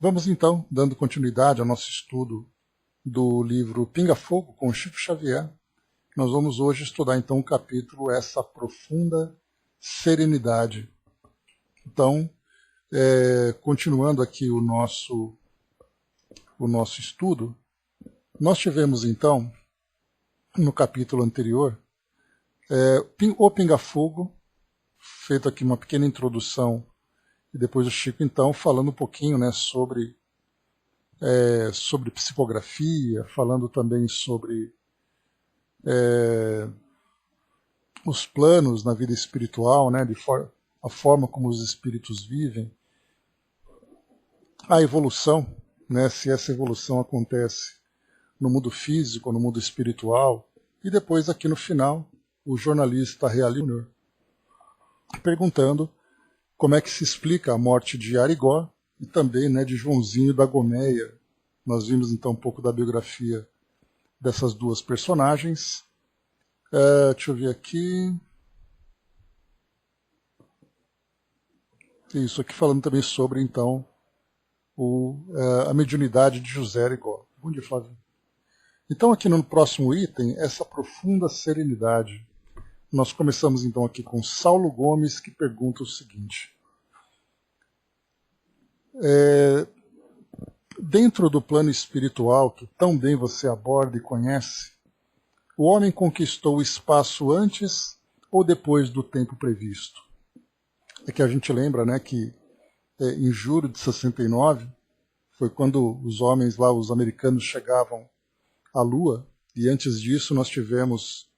Vamos então, dando continuidade ao nosso estudo do livro Pinga Fogo, com Chico Xavier. Nós vamos hoje estudar então o capítulo Essa Profunda Serenidade. Então, continuando aqui o nosso estudo, nós tivemos então, no capítulo anterior, o Pinga Fogo, feito aqui uma pequena introdução, e depois o Chico então falando um pouquinho, né, sobre psicografia, falando também sobre os planos na vida espiritual, né, a forma como os espíritos vivem, a evolução, né, se essa evolução acontece no mundo físico, no mundo espiritual, e depois aqui no final, o jornalista Real Júnior perguntando como é que se explica a morte de Arigó e também, né, de Joãozinho da Gomeia. Nós vimos então um pouco da biografia dessas duas personagens. Deixa eu ver aqui. Isso aqui falando também sobre então a mediunidade de José Arigó. Bom dia, Flávio. Então aqui no próximo item, essa profunda serenidade. Nós começamos então aqui com Saulo Gomes, que pergunta o seguinte. Dentro do plano espiritual, que tão bem você aborda e conhece, o homem conquistou o espaço antes ou depois do tempo previsto? É que a gente lembra, né, que em julho de 69, foi quando os homens lá, os americanos, chegavam à Lua, e antes disso nós tivemos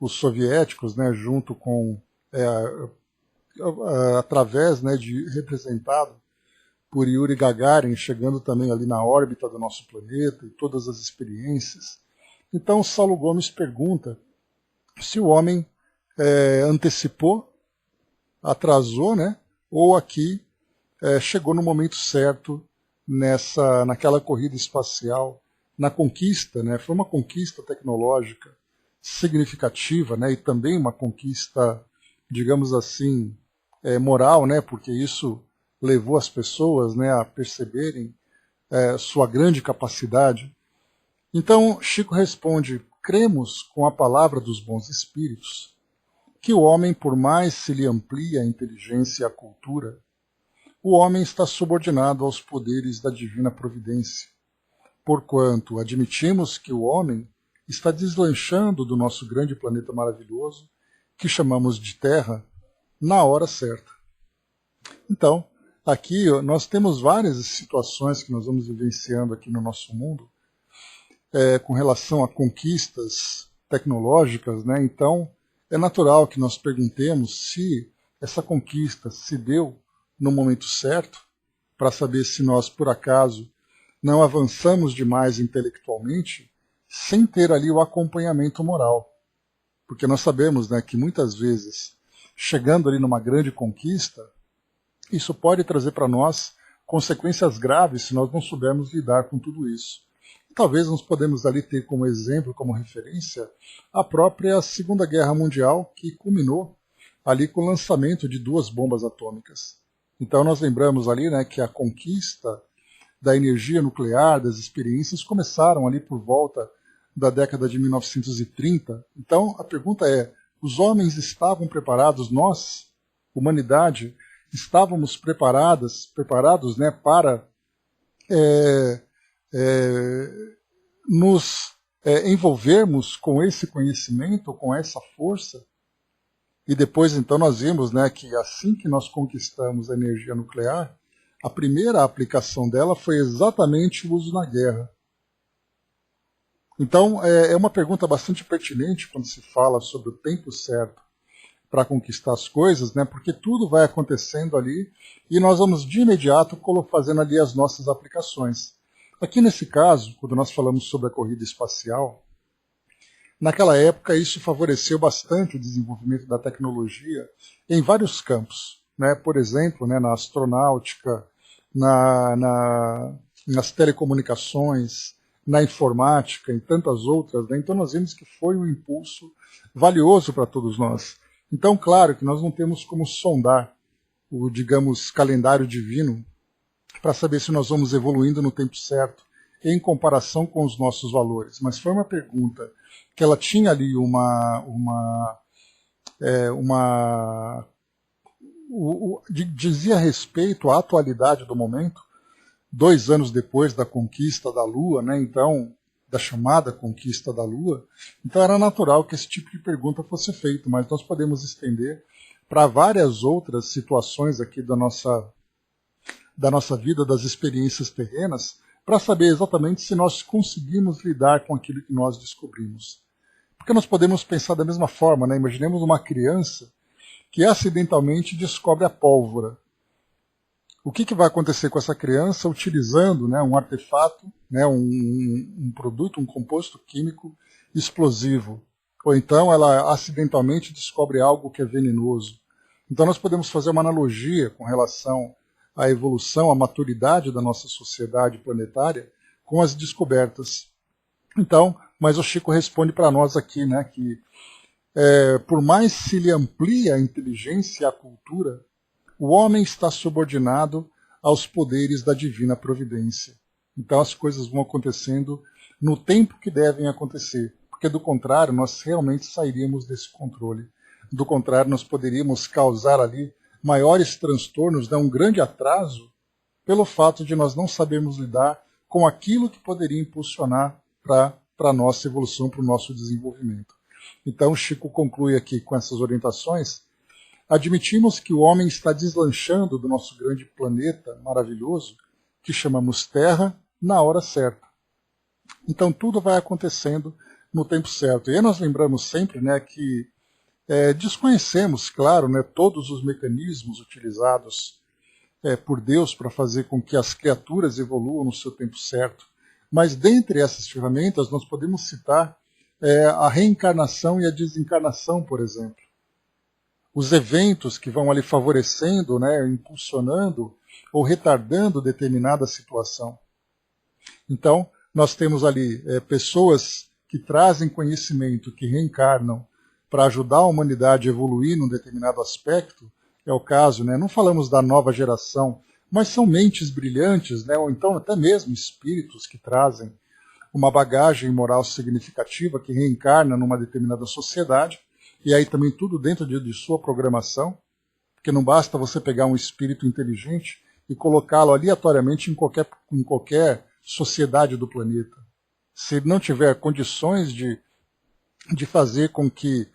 os soviéticos, né, junto com, através, né, de representado por Yuri Gagarin, chegando também ali na órbita do nosso planeta, e todas as experiências. Então Saulo Gomes pergunta se o homem antecipou, atrasou, né, ou aqui chegou no momento certo naquela corrida espacial, na conquista, né, foi uma conquista tecnológica significativa, né, e também uma conquista, digamos assim, moral, né, porque isso levou as pessoas, né, a perceberem sua grande capacidade. Então Chico responde: cremos com a palavra dos bons espíritos que o homem, por mais se lhe amplie a inteligência e a cultura, o homem está subordinado aos poderes da divina providência, porquanto admitimos que o homem está deslanchando do nosso grande planeta maravilhoso, que chamamos de Terra, na hora certa. Então, aqui nós temos várias situações que nós vamos vivenciando aqui no nosso mundo, com relação a conquistas tecnológicas, né? Então, é natural que nós perguntemos se essa conquista se deu no momento certo, para saber se nós, por acaso, não avançamos demais intelectualmente, sem ter ali o acompanhamento moral. Porque nós sabemos, né, que muitas vezes, chegando ali numa grande conquista, isso pode trazer para nós consequências graves se nós não soubermos lidar com tudo isso. Talvez nós podemos ali ter como exemplo, como referência, a própria Segunda Guerra Mundial, que culminou ali com o lançamento de 2 bombas atômicas. Então nós lembramos ali, né, que a conquista da energia nuclear, das experiências, começaram ali por volta da década de 1930. Então a pergunta é, os homens estavam preparados, nós, humanidade, estávamos preparados, né, para nos envolvermos com esse conhecimento, com essa força? E depois então nós vimos, né, que assim que nós conquistamos a energia nuclear, a primeira aplicação dela foi exatamente o uso na guerra. Então é uma pergunta bastante pertinente quando se fala sobre o tempo certo para conquistar as coisas, né, porque tudo vai acontecendo ali e nós vamos de imediato fazendo ali as nossas aplicações. Aqui nesse caso, quando nós falamos sobre a corrida espacial, naquela época isso favoreceu bastante o desenvolvimento da tecnologia em vários campos, né? Por exemplo, né, na astronáutica, nas telecomunicações, na informática e tantas outras, né? Então nós vimos que foi um impulso valioso para todos nós. Então, claro que nós não temos como sondar o, digamos, calendário divino para saber se nós vamos evoluindo no tempo certo em comparação com os nossos valores. Mas foi uma pergunta que ela tinha ali dizia respeito à atualidade do momento, 2 anos depois da conquista da Lua, né? Então, da chamada conquista da Lua. Então era natural que esse tipo de pergunta fosse feito, mas nós podemos estender para várias outras situações aqui da nossa vida, das experiências terrenas, para saber exatamente se nós conseguimos lidar com aquilo que nós descobrimos. Porque nós podemos pensar da mesma forma, né? Imaginemos uma criança que acidentalmente descobre a pólvora. O que vai acontecer com essa criança utilizando, né, um artefato, né, um produto, um composto químico explosivo? Ou então ela acidentalmente descobre algo que é venenoso. Então nós podemos fazer uma analogia com relação à evolução, à maturidade da nossa sociedade planetária com as descobertas. Então, mas o Chico responde para nós aqui, né, que por mais se lhe amplia a inteligência e a cultura, o homem está subordinado aos poderes da divina providência. Então as coisas vão acontecendo no tempo que devem acontecer, porque do contrário nós realmente sairíamos desse controle. Do contrário, nós poderíamos causar ali maiores transtornos, né, um grande atraso, pelo fato de nós não sabermos lidar com aquilo que poderia impulsionar para a nossa evolução, para o nosso desenvolvimento. Então Chico conclui aqui com essas orientações. Admitimos que o homem está deslanchando do nosso grande planeta maravilhoso, que chamamos Terra, na hora certa. Então tudo vai acontecendo no tempo certo. E aí nós lembramos sempre, né, que desconhecemos, claro, né, todos os mecanismos utilizados por Deus para fazer com que as criaturas evoluam no seu tempo certo. Mas dentre essas ferramentas nós podemos citar a reencarnação e a desencarnação, por exemplo. Os eventos que vão ali favorecendo, né, impulsionando ou retardando determinada situação. Então, nós temos ali pessoas que trazem conhecimento, que reencarnam para ajudar a humanidade a evoluir num determinado aspecto. É o caso, né, não falamos da nova geração, mas são mentes brilhantes, né, ou então até mesmo espíritos que trazem uma bagagem moral significativa, que reencarna numa determinada sociedade. E aí também tudo dentro de sua programação, porque não basta você pegar um espírito inteligente e colocá-lo aleatoriamente em qualquer sociedade do planeta. Se ele não tiver condições de fazer com que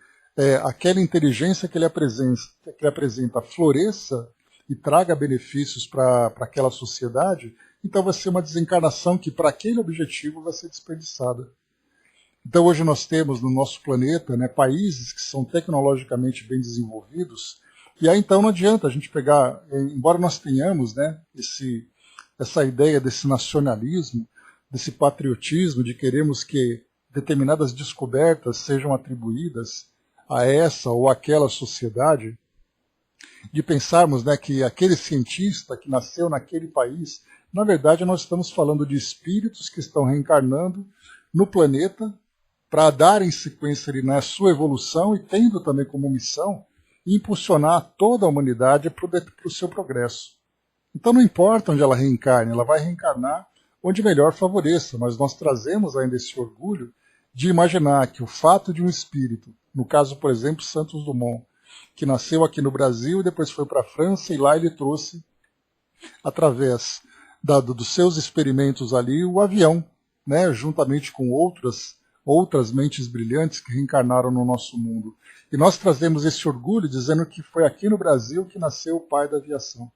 aquela inteligência que ele apresenta floresça e traga benefícios para aquela sociedade, então vai ser uma desencarnação que para aquele objetivo vai ser desperdiçada. Então hoje nós temos no nosso planeta, né, países que são tecnologicamente bem desenvolvidos, e aí então não adianta a gente pegar, embora nós tenhamos, né, essa ideia desse nacionalismo, desse patriotismo, de queremos que determinadas descobertas sejam atribuídas a essa ou aquela sociedade, de pensarmos, né, que aquele cientista que nasceu naquele país, na verdade nós estamos falando de espíritos que estão reencarnando no planeta, para darem sequência ali na sua evolução e tendo também como missão impulsionar toda a humanidade para o seu progresso. Então não importa onde ela reencarne, ela vai reencarnar onde melhor favoreça, mas nós trazemos ainda esse orgulho de imaginar que o fato de um espírito, no caso, por exemplo, Santos Dumont, que nasceu aqui no Brasil e depois foi para a França e lá ele trouxe, através dos seus experimentos ali, o avião, né, juntamente com outras mentes brilhantes que reencarnaram no nosso mundo. E nós trazemos esse orgulho dizendo que foi aqui no Brasil que nasceu o pai da aviação.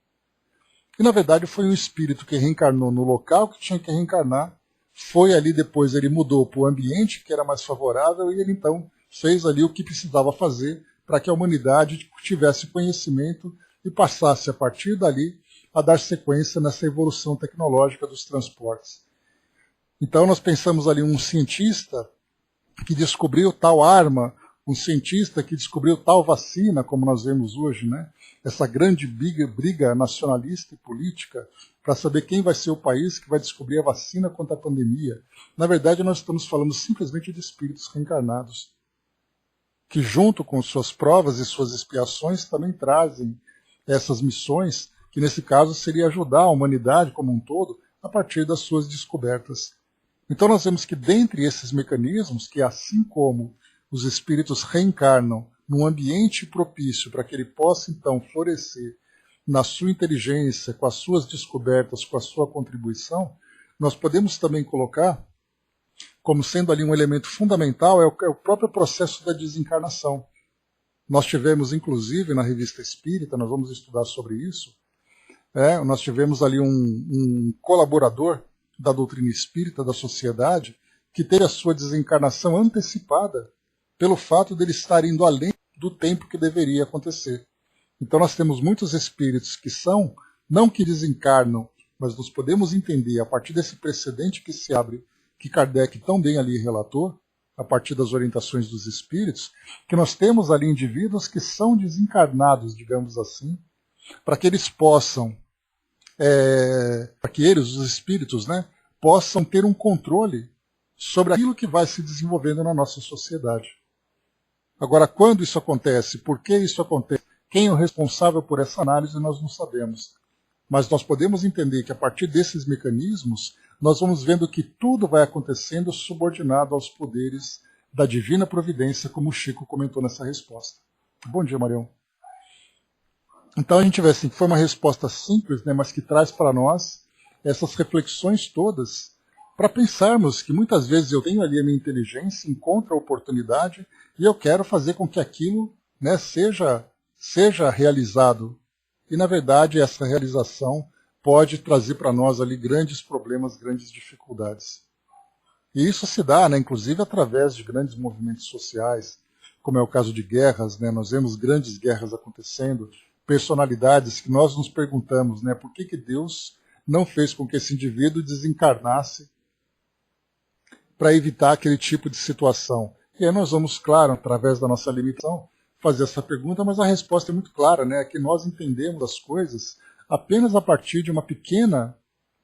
E na verdade foi um espírito que reencarnou no local que tinha que reencarnar, foi ali depois, ele mudou para o ambiente que era mais favorável e ele então fez ali o que precisava fazer para que a humanidade tivesse conhecimento e passasse a partir dali a dar sequência nessa evolução tecnológica dos transportes. Então nós pensamos ali um cientista que descobriu tal arma, um cientista que descobriu tal vacina, como nós vemos hoje, né? Essa grande briga nacionalista e política para saber quem vai ser o país que vai descobrir a vacina contra a pandemia. Na verdade, nós estamos falando simplesmente de espíritos reencarnados, que junto com suas provas e suas expiações também trazem essas missões que nesse caso seria ajudar a humanidade como um todo a partir das suas descobertas. Então nós vemos que dentre esses mecanismos, que assim como os espíritos reencarnam num ambiente propício para que ele possa então florescer na sua inteligência, com as suas descobertas, com a sua contribuição, nós podemos também colocar como sendo ali um elemento fundamental é o próprio processo da desencarnação. Nós tivemos, inclusive, na Revista Espírita, nós vamos estudar sobre isso, nós tivemos ali um colaborador da doutrina espírita, da sociedade, que teve a sua desencarnação antecipada pelo fato dele estar indo além do tempo que deveria acontecer. Então nós temos muitos espíritos que são, não que desencarnam, mas nós podemos entender, a partir desse precedente que se abre, que Kardec tão bem ali relatou, a partir das orientações dos espíritos, que nós temos ali indivíduos que são desencarnados, digamos assim, para que eles possam, para que eles, os espíritos, possam ter um controle sobre aquilo que vai se desenvolvendo na nossa sociedade. Agora, quando isso acontece, por que isso acontece, quem é o responsável por essa análise, nós não sabemos. Mas nós podemos entender que a partir desses mecanismos, nós vamos vendo que tudo vai acontecendo subordinado aos poderes da divina providência, como o Chico comentou nessa resposta. Bom dia, Marião. Então a gente vê assim, que foi uma resposta simples, mas que traz para nós essas reflexões todas, para pensarmos que muitas vezes eu tenho ali a minha inteligência, encontro a oportunidade e eu quero fazer com que aquilo seja realizado. E, na verdade, essa realização pode trazer para nós ali grandes problemas, grandes dificuldades. E isso se dá, inclusive, através de grandes movimentos sociais, como é o caso de guerras, nós vemos grandes guerras acontecendo, personalidades que nós nos perguntamos, por que Deus não fez com que esse indivíduo desencarnasse para evitar aquele tipo de situação. E aí nós vamos, claro, através da nossa limitação, fazer essa pergunta, mas a resposta é muito clara, é que nós entendemos as coisas apenas a partir de uma pequena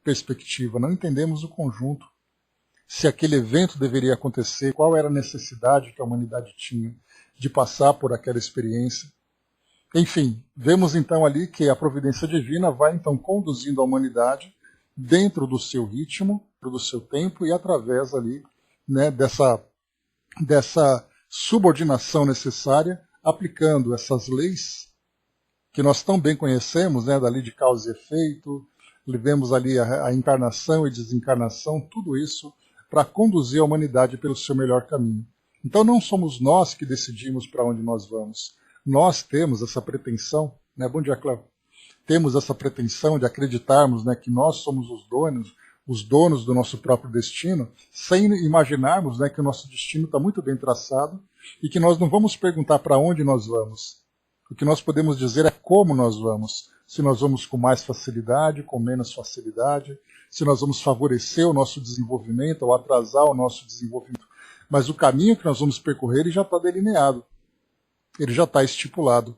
perspectiva, não entendemos o conjunto. Se aquele evento deveria acontecer, qual era a necessidade que a humanidade tinha de passar por aquela experiência. Enfim, vemos então ali que a providência divina vai então conduzindo a humanidade dentro do seu ritmo, do seu tempo e através ali dessa subordinação necessária, aplicando essas leis que nós tão bem conhecemos, da lei de causa e efeito, vemos ali a encarnação e desencarnação, tudo isso para conduzir a humanidade pelo seu melhor caminho. Então não somos nós que decidimos para onde nós vamos. Nós temos essa pretensão, bom dia, Cláudio, temos essa pretensão de acreditarmos que nós somos os donos do nosso próprio destino, sem imaginarmos que o nosso destino está muito bem traçado e que nós não vamos perguntar para onde nós vamos. O que nós podemos dizer é como nós vamos. Se nós vamos com mais facilidade, com menos facilidade, se nós vamos favorecer o nosso desenvolvimento ou atrasar o nosso desenvolvimento. Mas o caminho que nós vamos percorrer ele já está delineado, ele já está estipulado.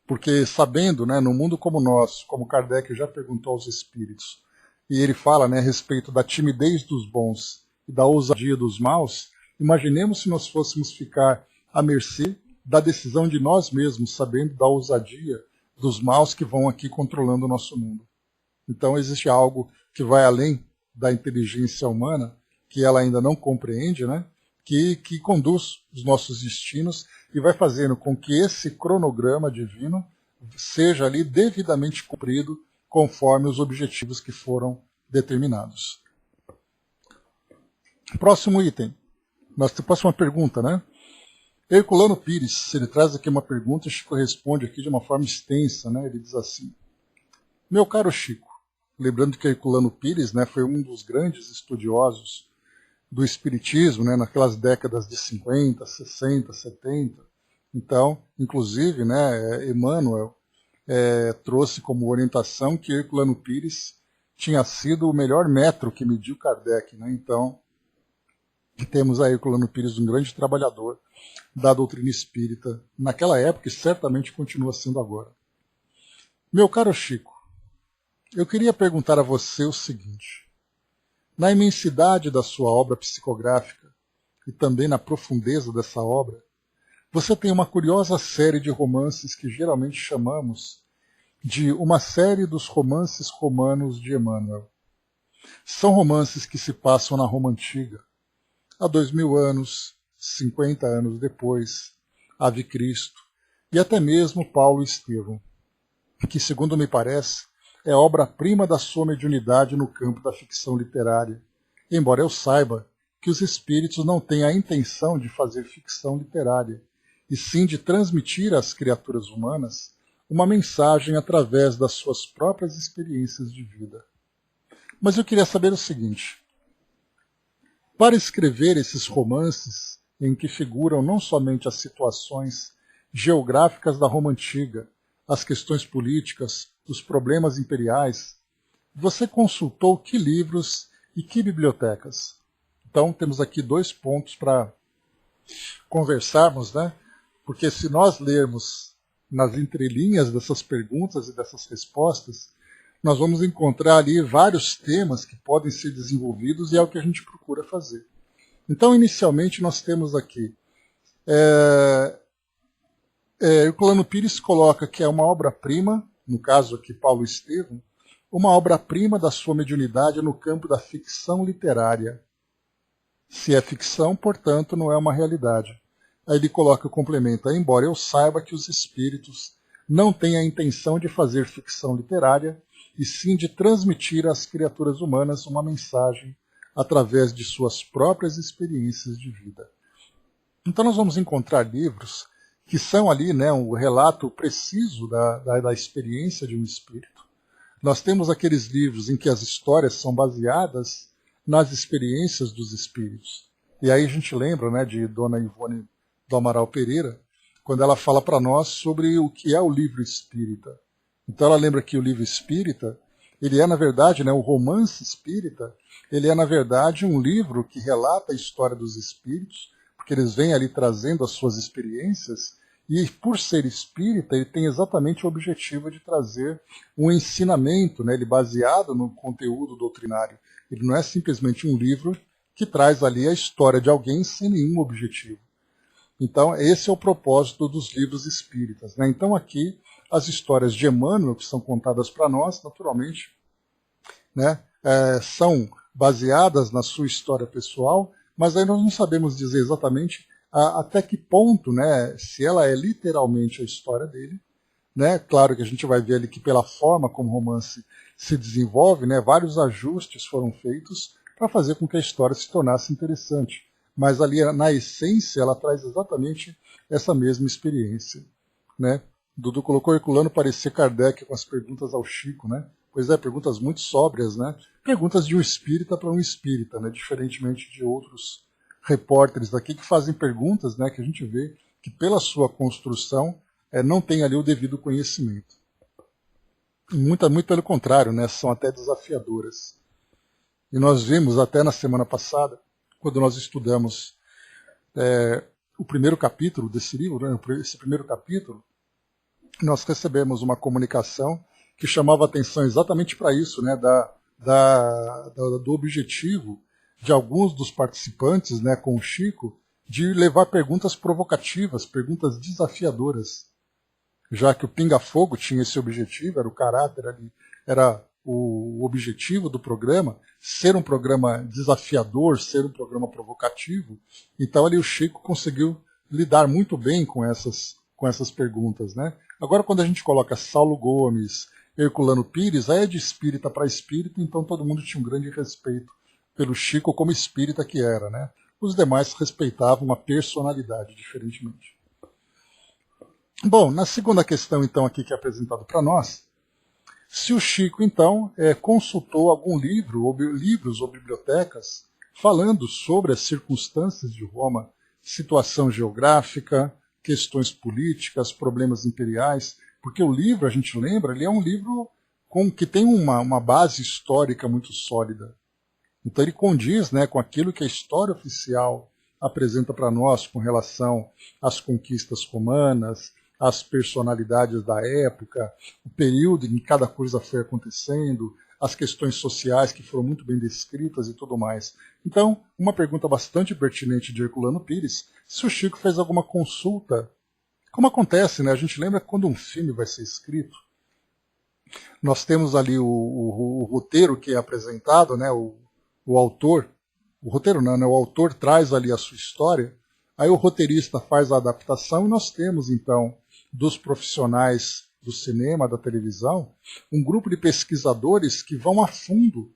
Porque sabendo, no mundo como nosso, como Kardec já perguntou aos espíritos, e ele fala a respeito da timidez dos bons e da ousadia dos maus, imaginemos se nós fôssemos ficar à mercê da decisão de nós mesmos, sabendo da ousadia dos maus que vão aqui controlando o nosso mundo. Então existe algo que vai além da inteligência humana, que ela ainda não compreende, que conduz os nossos destinos e vai fazendo com que esse cronograma divino seja ali devidamente cumprido conforme os objetivos que foram determinados. Próximo item. Próxima pergunta, Herculano Pires, ele traz aqui uma pergunta, Chico responde aqui de uma forma extensa, ele diz assim: meu caro Chico, lembrando que Herculano Pires foi um dos grandes estudiosos do Espiritismo, naquelas décadas de 50, 60, 70. Então, inclusive, Emmanuel trouxe como orientação que Herculano Pires tinha sido o melhor metro que mediu Kardec. Então, temos aí Herculano Pires, um grande trabalhador da doutrina espírita naquela época e certamente continua sendo agora. Meu caro Chico, eu queria perguntar a você o seguinte: na imensidade da sua obra psicográfica e também na profundeza dessa obra, você tem uma curiosa série de romances que geralmente chamamos de uma série dos romances romanos de Emmanuel. São romances que se passam na Roma Antiga, há 2000 anos, 50 anos depois, Ave Cristo, e até mesmo Paulo e Estevão, que, segundo me parece, é obra-prima da sua mediunidade no campo da ficção literária, embora eu saiba que os espíritos não têm a intenção de fazer ficção literária, e sim de transmitir às criaturas humanas uma mensagem através das suas próprias experiências de vida. Mas eu queria saber o seguinte: para escrever esses romances em que figuram não somente as situações geográficas da Roma Antiga, as questões políticas, os problemas imperiais, você consultou que livros e que bibliotecas? Então temos aqui 2 pontos para conversarmos, né? Porque se nós lermos nas entrelinhas dessas perguntas e dessas respostas, nós vamos encontrar ali vários temas que podem ser desenvolvidos e é o que a gente procura fazer. Então, inicialmente, nós temos aqui Herculano Pires coloca que é uma obra-prima, no caso aqui Paulo Estevão, uma obra-prima da sua mediunidade no campo da ficção literária. Se é ficção, portanto, não é uma realidade. Aí ele coloca o complemento: embora eu saiba que os espíritos não têm a intenção de fazer ficção literária, e sim de transmitir às criaturas humanas uma mensagem através de suas próprias experiências de vida. Então nós vamos encontrar livros que são ali, né, um relato preciso da experiência de um espírito. Nós temos aqueles livros em que as histórias são baseadas nas experiências dos espíritos. E aí a gente lembra, né, de Dona Ivone do Amaral Pereira, quando ela fala para nós sobre o que é o livro espírita. Então ela lembra que o livro espírita, ele é na verdade, né, o romance espírita, ele é na verdade um livro que relata a história dos espíritos, porque eles vêm ali trazendo as suas experiências, e por ser espírita, ele tem exatamente o objetivo de trazer um ensinamento, né, ele baseado no conteúdo doutrinário. Ele não é simplesmente um livro que traz ali a história de alguém sem nenhum objetivo. Então, esse é o propósito dos livros espíritas, né? Então, aqui, as histórias de Emmanuel, que são contadas para nós, naturalmente, né, são baseadas na sua história pessoal, mas aí nós não sabemos dizer exatamente até que ponto, né, se ela é literalmente a história dele, né? Claro que a gente vai ver ali que pela forma como o romance se desenvolve, né, vários ajustes foram feitos para fazer com que a história se tornasse interessante. Mas ali, na essência, ela traz exatamente essa mesma experiência, né? Dudu colocou Herculano parecer Kardec com as perguntas ao Chico, né? Pois é, perguntas muito sóbrias, né? Perguntas de um espírita para um espírita, né? Diferentemente de outros repórteres aqui que fazem perguntas, né, que a gente vê que pela sua construção não tem ali o devido conhecimento. Muito pelo contrário, né, são até desafiadoras. E nós vimos até na semana passada, quando nós estudamos o primeiro capítulo desse livro, né, esse primeiro capítulo, nós recebemos uma comunicação que chamava atenção exatamente para isso, né, do objetivo de alguns dos participantes, né, com o Chico, de levar perguntas provocativas, perguntas desafiadoras, já que o Pinga Fogo tinha esse objetivo, era o caráter ali, era o objetivo do programa, ser um programa desafiador, ser um programa provocativo. Então ali o Chico conseguiu lidar muito bem com essas perguntas, né? Agora quando a gente coloca Saulo Gomes, Herculano Pires, aí é de espírita para espírita, então todo mundo tinha um grande respeito pelo Chico como espírita que era, né? Os demais respeitavam a personalidade, diferentemente. Bom, na segunda questão, então, aqui que é apresentado para nós, se o Chico, então, consultou algum livro, ou livros ou bibliotecas, falando sobre as circunstâncias de Roma, situação geográfica, questões políticas, problemas imperiais, porque o livro, a gente lembra, ele é um livro que tem uma base histórica muito sólida. Então ele condiz, né, com aquilo que a história oficial apresenta para nós com relação às conquistas romanas, às personalidades da época, o período em que cada coisa foi acontecendo, as questões sociais que foram muito bem descritas e tudo mais. Então, uma pergunta bastante pertinente de Herculano Pires, se o Chico fez alguma consulta, como acontece, né? A gente lembra que quando um filme vai ser escrito, Nós temos ali o roteiro que é apresentado, né, o autor, o roteiro não, né, o autor traz ali a sua história, aí o roteirista faz a adaptação e nós temos então dos profissionais do cinema, da televisão, um grupo de pesquisadores que vão a fundo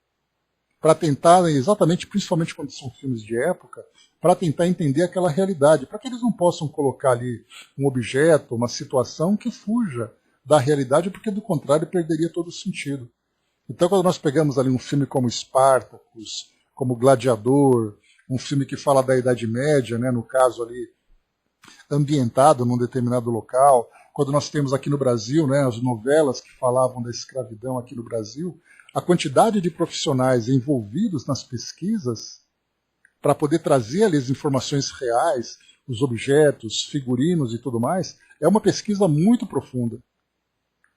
para tentar, exatamente, principalmente quando são filmes de época, para tentar entender aquela realidade, para que eles não possam colocar ali um objeto, uma situação que fuja da realidade, porque do contrário perderia todo o sentido. Então, quando nós pegamos ali um filme como Spartacus, como Gladiador, um filme que fala da Idade Média, né, no caso ali ambientado num determinado local, quando nós temos aqui no Brasil, né, as novelas que falavam da escravidão aqui no Brasil, a quantidade de profissionais envolvidos nas pesquisas para poder trazer ali as informações reais, os objetos, figurinos e tudo mais, é uma pesquisa muito profunda.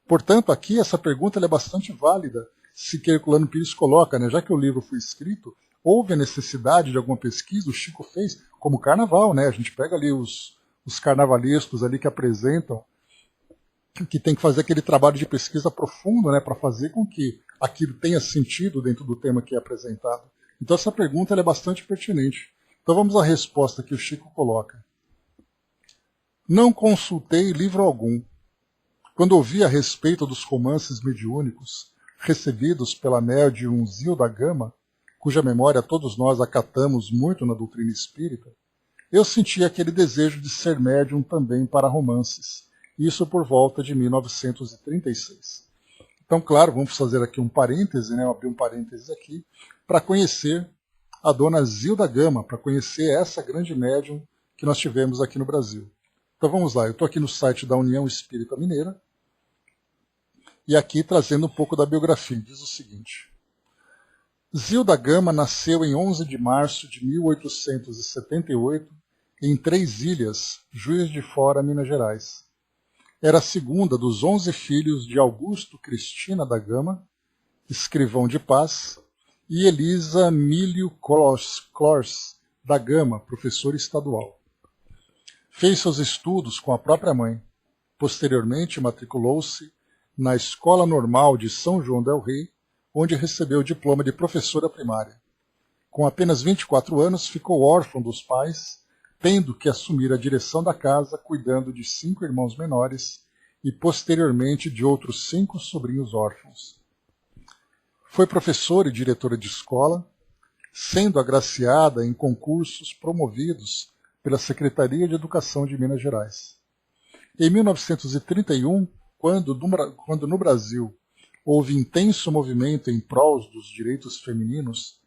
Portanto, aqui essa pergunta é bastante válida, se que Herculano Pires coloca, né? Já que o livro foi escrito, houve a necessidade de alguma pesquisa, o Chico fez, como carnaval, né? A gente pega ali os carnavalescos ali que apresentam, que tem que fazer aquele trabalho de pesquisa profundo, né, para fazer com que aquilo tenha sentido dentro do tema que é apresentado. Então essa pergunta é bastante pertinente. Então vamos à resposta que o Chico coloca. Não consultei livro algum. Quando ouvi a respeito dos romances mediúnicos recebidos pela médium Zilda Gama, cuja memória todos nós acatamos muito na doutrina espírita, eu senti aquele desejo de ser médium também para romances. Isso por volta de 1936. Então, claro, vamos fazer aqui um parêntese, né? Abrir um parêntese aqui, para conhecer a dona Zilda Gama, para conhecer essa grande médium que nós tivemos aqui no Brasil. Então vamos lá, eu estou aqui no site da União Espírita Mineira, e aqui trazendo um pouco da biografia. Diz o seguinte: Zilda Gama nasceu em 11 de março de 1878 em Três Ilhas, Juiz de Fora, Minas Gerais. Era a segunda dos 11 filhos de Augusto Cristina da Gama, escrivão de paz, e Elisa Milho Clors da Gama, professora estadual. Fez seus estudos com a própria mãe. Posteriormente, matriculou-se na Escola Normal de São João del Rei, onde recebeu o diploma de professora primária. Com apenas 24 anos, ficou órfão dos pais, tendo que assumir a direção da casa, cuidando de 5 irmãos menores e, posteriormente, de outros 5 sobrinhos órfãos. Foi professora e diretora de escola, sendo agraciada em concursos promovidos pela Secretaria de Educação de Minas Gerais. Em 1931, quando no Brasil houve intenso movimento em prol dos direitos femininos,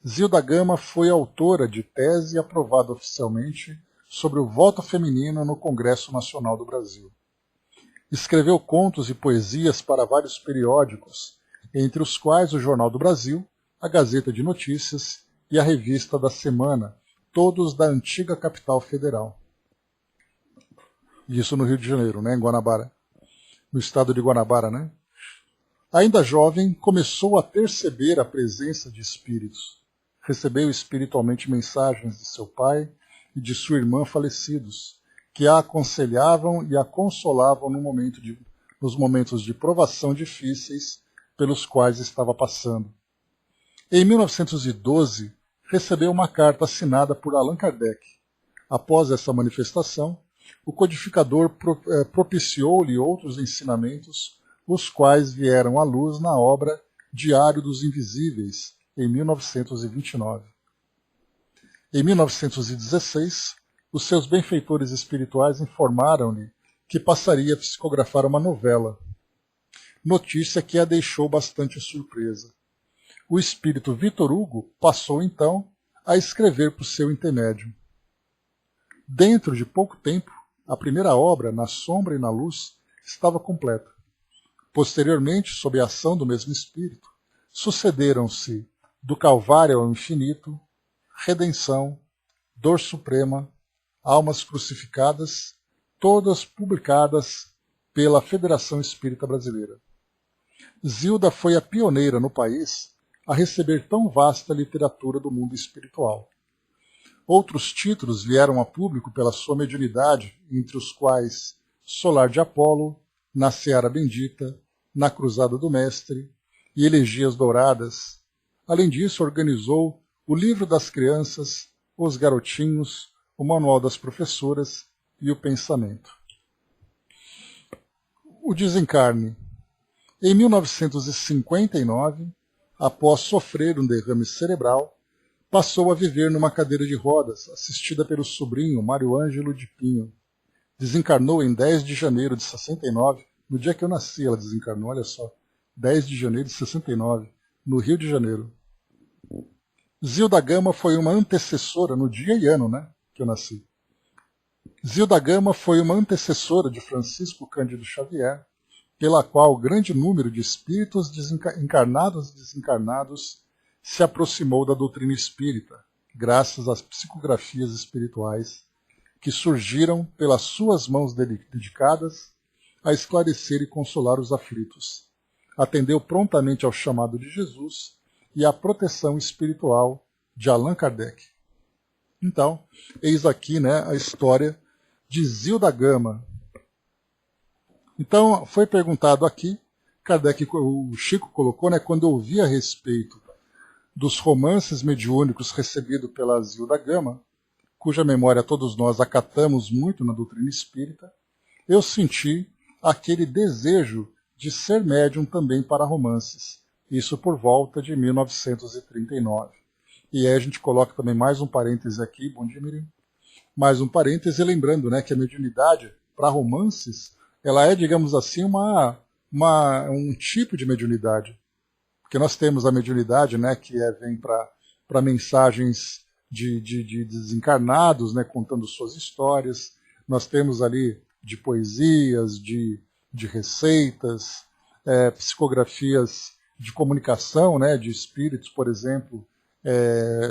Zilda Gama foi autora de tese aprovada oficialmente sobre o voto feminino no Congresso Nacional do Brasil. Escreveu contos e poesias para vários periódicos, entre os quais o Jornal do Brasil, a Gazeta de Notícias e a Revista da Semana, todos da antiga capital federal. Isso no Rio de Janeiro, né, em Guanabara, no estado de Guanabara, né? Ainda jovem, começou a perceber a presença de espíritos. Recebeu espiritualmente mensagens de seu pai e de sua irmã falecidos, que a aconselhavam e a consolavam nos momentos de provação difíceis pelos quais estava passando. Em 1912, recebeu uma carta assinada por Allan Kardec. Após essa manifestação, o codificador propiciou-lhe outros ensinamentos, os quais vieram à luz na obra Diário dos Invisíveis, em 1929. Em 1916, os seus benfeitores espirituais informaram-lhe que passaria a psicografar uma novela, notícia que a deixou bastante surpresa. O espírito Vitor Hugo passou então a escrever por seu intermédio. Dentro de pouco tempo, a primeira obra, Na Sombra e na Luz, estava completa. Posteriormente, sob a ação do mesmo espírito, sucederam-se Do Calvário ao Infinito, Redenção, Dor Suprema, Almas Crucificadas, todas publicadas pela Federação Espírita Brasileira. Zilda foi a pioneira no país a receber tão vasta literatura do mundo espiritual. Outros títulos vieram a público pela sua mediunidade, entre os quais Solar de Apolo, Na Seara Bendita, na Cruzada do Mestre e Elegias Douradas. Além disso, organizou o Livro das Crianças, Os Garotinhos, o Manual das Professoras e o Pensamento. O desencarne. Em 1959, após sofrer um derrame cerebral, passou a viver numa cadeira de rodas, assistida pelo sobrinho Mário Ângelo de Pinho. Desencarnou em 10 de janeiro de 69, no dia que eu nasci ela desencarnou, olha só, 10 de janeiro de 69, no Rio de Janeiro. Zilda Gama foi uma antecessora, no dia e ano, né, que eu nasci. Zilda Gama foi uma antecessora de Francisco Cândido Xavier, pela qual grande número de espíritos encarnados e desencarnados se aproximou da doutrina espírita, graças às psicografias espirituais que surgiram pelas suas mãos dedicadas a esclarecer e consolar os aflitos. Atendeu prontamente ao chamado de Jesus e à proteção espiritual de Allan Kardec. Então, eis aqui, né, a história de Zilda Gama. Então, foi perguntado aqui, Kardec, o Chico colocou, né, quando eu ouvi a respeito dos romances mediúnicos recebidos pela Zilda Gama, cuja memória todos nós acatamos muito na doutrina espírita, eu senti aquele desejo de ser médium também para romances, isso por volta de 1939. E aí a gente coloca também mais um parêntese aqui, bom dia, Mirim, mais um parêntese, lembrando, né, que a mediunidade para romances, ela é, digamos assim, um tipo de mediunidade. Porque nós temos a mediunidade, né, que vem para mensagens de desencarnados, né, contando suas histórias. Nós temos ali de poesias, de receitas, psicografias de comunicação, né, de espíritos, por exemplo,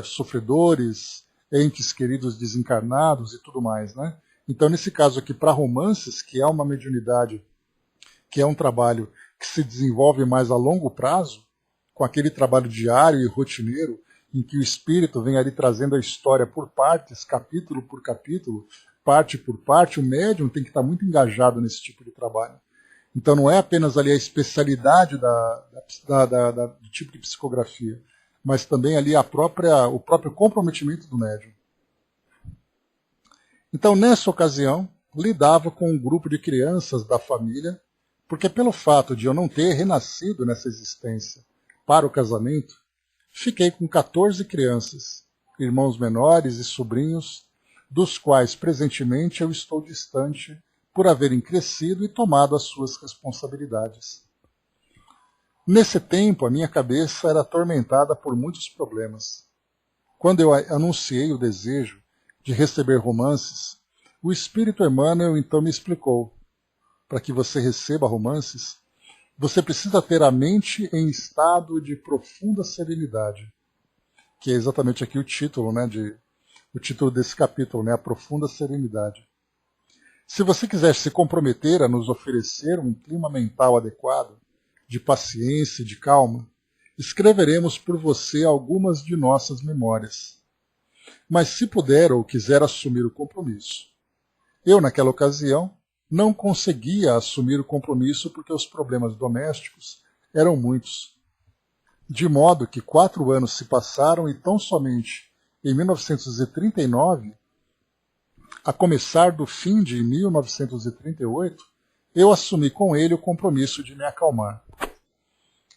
sofredores, entes queridos desencarnados e tudo mais, né? Então, nesse caso aqui, para romances, que é uma mediunidade, que é um trabalho que se desenvolve mais a longo prazo, com aquele trabalho diário e rotineiro, em que o espírito vem ali trazendo a história por partes, capítulo por capítulo, parte por parte, o médium tem que estar muito engajado nesse tipo de trabalho. Então não é apenas ali a especialidade do tipo de psicografia, mas também ali o próprio comprometimento do médium. Então, nessa ocasião, lidava com um grupo de crianças da família, porque pelo fato de eu não ter renascido nessa existência para o casamento, fiquei com 14 crianças, irmãos menores e sobrinhos, dos quais presentemente eu estou distante por haverem crescido e tomado as suas responsabilidades. Nesse tempo, a minha cabeça era atormentada por muitos problemas. Quando eu anunciei o desejo de receber romances, o Espírito Emmanuel então me explicou: para que você receba romances, você precisa ter a mente em estado de profunda serenidade, que é exatamente aqui o título, né, o título desse capítulo, né, a profunda serenidade. Se você quiser se comprometer a nos oferecer um clima mental adequado, de paciência e de calma, escreveremos por você algumas de nossas memórias. Mas se puder ou quiser assumir o compromisso. Eu, naquela ocasião, não conseguia assumir o compromisso porque os problemas domésticos eram muitos. De modo que 4 anos se passaram e tão somente em 1939, a começar do fim de 1938, eu assumi com ele o compromisso de me acalmar.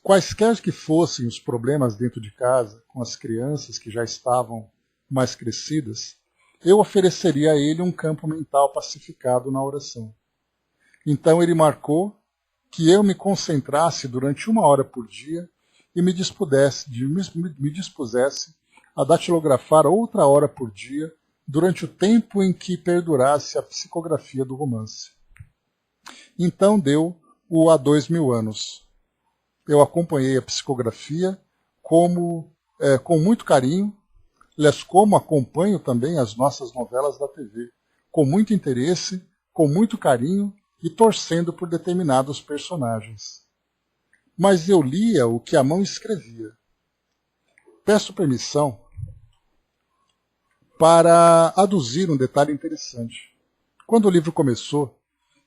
Quaisquer que fossem os problemas dentro de casa, com as crianças que já estavam mais crescidas, eu ofereceria a ele um campo mental pacificado na oração. Então ele marcou que eu me concentrasse durante 1 hora por dia e me dispusesse a datilografar outra hora por dia durante o tempo em que perdurasse a psicografia do romance. Então deu-o há 2000 anos. Eu acompanhei a psicografia com muito carinho, como acompanho também as nossas novelas da TV, com muito interesse, com muito carinho e torcendo por determinados personagens. Mas eu lia o que a mão escrevia. Peço permissão para aduzir um detalhe interessante. Quando o livro começou,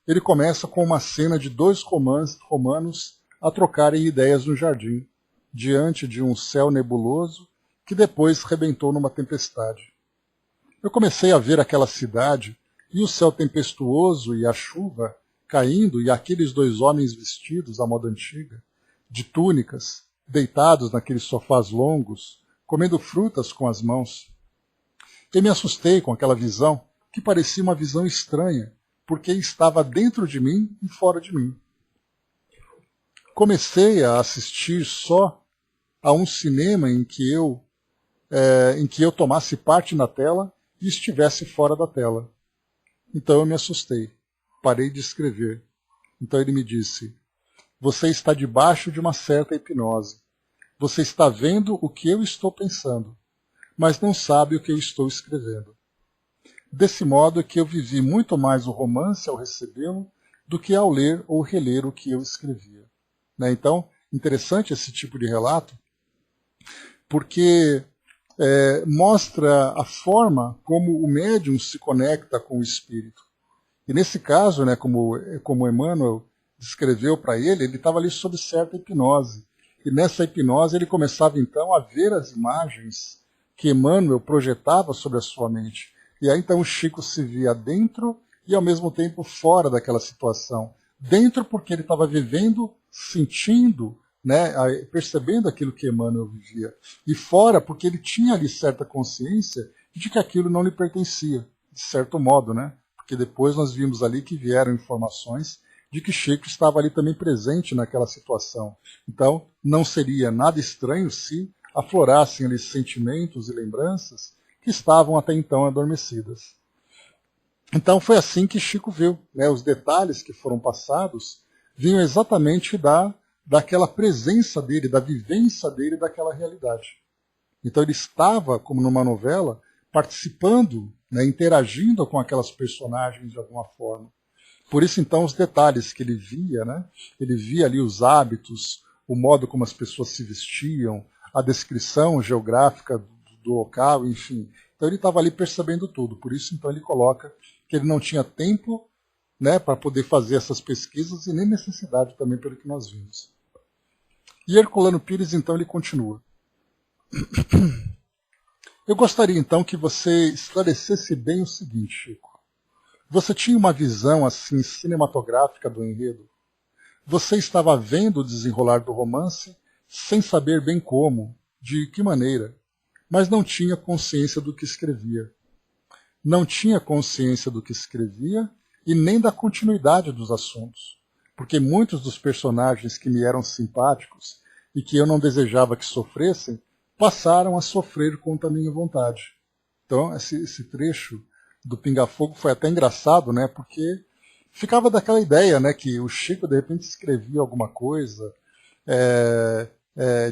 ele começa com uma cena de 2 romanos a trocarem ideias no jardim, diante de um céu nebuloso que depois rebentou numa tempestade. Eu comecei a ver aquela cidade e o céu tempestuoso e a chuva caindo e aqueles dois homens vestidos à moda antiga, de túnicas, deitados naqueles sofás longos, comendo frutas com as mãos. Eu me assustei com aquela visão, que parecia uma visão estranha, porque estava dentro de mim e fora de mim. Comecei a assistir só a um cinema em que eu tomasse parte na tela e estivesse fora da tela. Então eu me assustei, parei de escrever. Então ele me disse: você está debaixo de uma certa hipnose. Você está vendo o que eu estou pensando, mas não sabe o que eu estou escrevendo. Desse modo é que eu vivi muito mais o romance ao recebê-lo do que ao ler ou reler o que eu escrevia. Né? Então, interessante esse tipo de relato, porque mostra a forma como o médium se conecta com o espírito. E nesse caso, né, como Emmanuel descreveu para ele estava ali sob certa hipnose. E nessa hipnose ele começava então a ver as imagens que Emmanuel projetava sobre a sua mente. E aí então o Chico se via dentro e ao mesmo tempo fora daquela situação. Dentro porque ele estava vivendo, sentindo, né, percebendo aquilo que Emmanuel vivia. E fora porque ele tinha ali certa consciência de que aquilo não lhe pertencia, de certo modo, né? Porque depois nós vimos ali que vieram informações de que Chico estava ali também presente naquela situação. Então, não seria nada estranho se aflorassem ali sentimentos e lembranças que estavam até então adormecidas. Então foi assim que Chico viu, né? Os detalhes que foram passados vinham exatamente daquela presença dele, da vivência dele daquela realidade. Então ele estava, como numa novela, participando, né, interagindo com aquelas personagens de alguma forma. Por isso, então, os detalhes que ele via, né? Ele via ali os hábitos, o modo como as pessoas se vestiam, a descrição geográfica do local, enfim. Então ele estava ali percebendo tudo. Por isso, então, ele coloca que ele não tinha tempo, né, para poder fazer essas pesquisas e nem necessidade também pelo que nós vimos. E Herculano Pires, então, ele continua. Eu gostaria, então, que você esclarecesse bem o seguinte, Chico. Você tinha uma visão, assim, cinematográfica do enredo? Você estava vendo o desenrolar do romance sem saber bem como, de que maneira, mas não tinha consciência do que escrevia. Não tinha consciência do que escrevia e nem da continuidade dos assuntos, porque muitos dos personagens que me eram simpáticos e que eu não desejava que sofressem, passaram a sofrer contra a minha vontade. Então, esse trecho do Pinga Fogo foi até engraçado, né? Porque ficava daquela ideia, né? Que o Chico, de repente, escrevia alguma coisa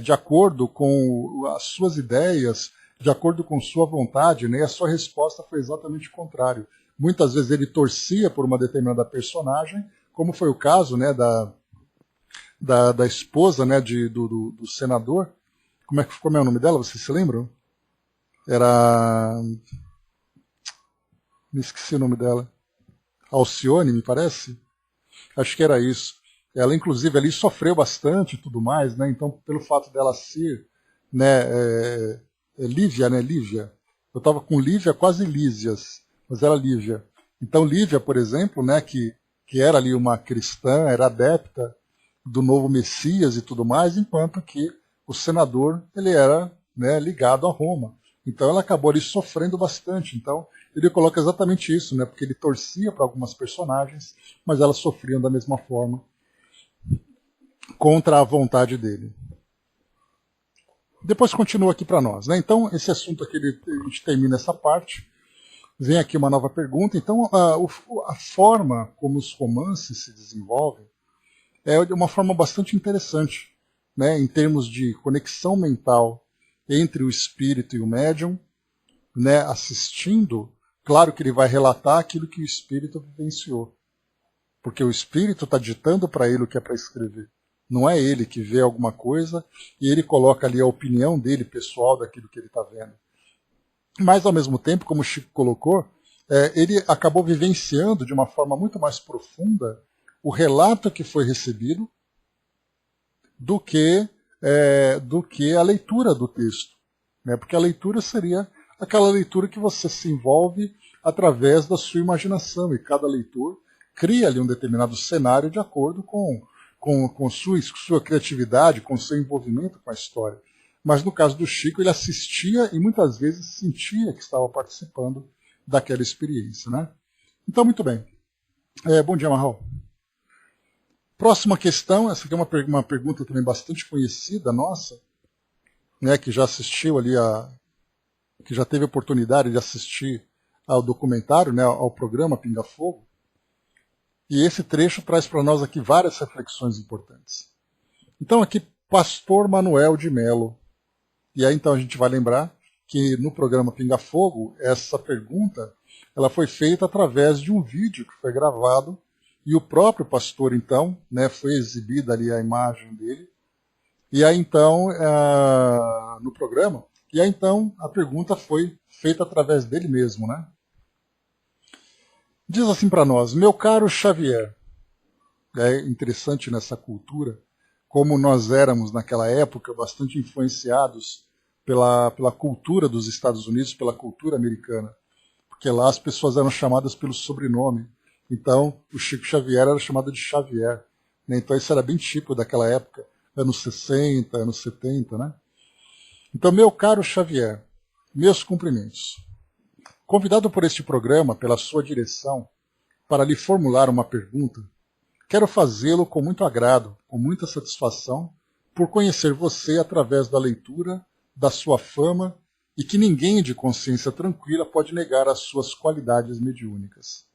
de acordo com as suas ideias, de acordo com sua vontade, né? E a sua resposta foi exatamente o contrário. Muitas vezes ele torcia por uma determinada personagem, como foi o caso, né? Da esposa, né? Do senador. Como é o nome dela? Vocês se lembram? Era... Me esqueci o nome dela. Alcione, me parece? Acho que era isso. Ela, inclusive, ali sofreu bastante e tudo mais, né? Então, pelo fato dela ser, né, Lívia, né? Lívia. Eu estava com Lívia, quase Lísias, mas era Lívia. Então, Lívia, por exemplo, né, que era ali uma cristã, era adepta do novo Messias e tudo mais, enquanto que o senador, ele era, né, ligado a Roma. Então, ela acabou ali sofrendo bastante. Então, ele coloca exatamente isso, né? Porque ele torcia para algumas personagens, mas elas sofriam da mesma forma contra a vontade dele. Depois continua aqui para nós, né? Então, esse assunto aqui, a gente termina essa parte. Vem aqui uma nova pergunta. Então, a forma como os romances se desenvolvem é de uma forma bastante interessante, né? Em termos de conexão mental entre o espírito e o médium, né? Assistindo. Claro que ele vai relatar aquilo que o espírito vivenciou. Porque o espírito está ditando para ele o que é para escrever. Não é ele que vê alguma coisa e ele coloca ali a opinião dele, pessoal, daquilo que ele está vendo. Mas, ao mesmo tempo, como o Chico colocou, ele acabou vivenciando de uma forma muito mais profunda o relato que foi recebido, do que a leitura do texto, né? Porque a leitura seria aquela leitura que você se envolve através da sua imaginação, e cada leitor cria ali um determinado cenário de acordo com sua criatividade, com seu envolvimento com a história. Mas no caso do Chico, ele assistia e muitas vezes sentia que estava participando daquela experiência, né? Então, muito bem. Bom dia, Marral. Próxima questão, essa aqui é uma pergunta também bastante conhecida nossa, né, que já assistiu ali que já teve a oportunidade de assistir ao documentário, né, ao programa Pinga Fogo. E esse trecho traz para nós aqui várias reflexões importantes. Então aqui, Pastor Manuel de Melo. E aí então a gente vai lembrar que no programa Pinga Fogo, essa pergunta ela foi feita através de um vídeo que foi gravado, e o próprio pastor, então, né, foi exibida ali a imagem dele, e aí então, no programa, e aí então a pergunta foi feita através dele mesmo, né? Diz assim para nós: meu caro Xavier, é interessante nessa cultura, como nós éramos naquela época bastante influenciados pela cultura dos Estados Unidos, pela cultura americana, porque lá as pessoas eram chamadas pelo sobrenome. Então, o Chico Xavier era chamado de Xavier, né? Então isso era bem típico daquela época, anos 60, anos 70, né? Então, meu caro Xavier, meus cumprimentos. Convidado por este programa, pela sua direção, para lhe formular uma pergunta, quero fazê-lo com muito agrado, com muita satisfação, por conhecer você através da leitura, da sua fama, e que ninguém de consciência tranquila pode negar as suas qualidades mediúnicas.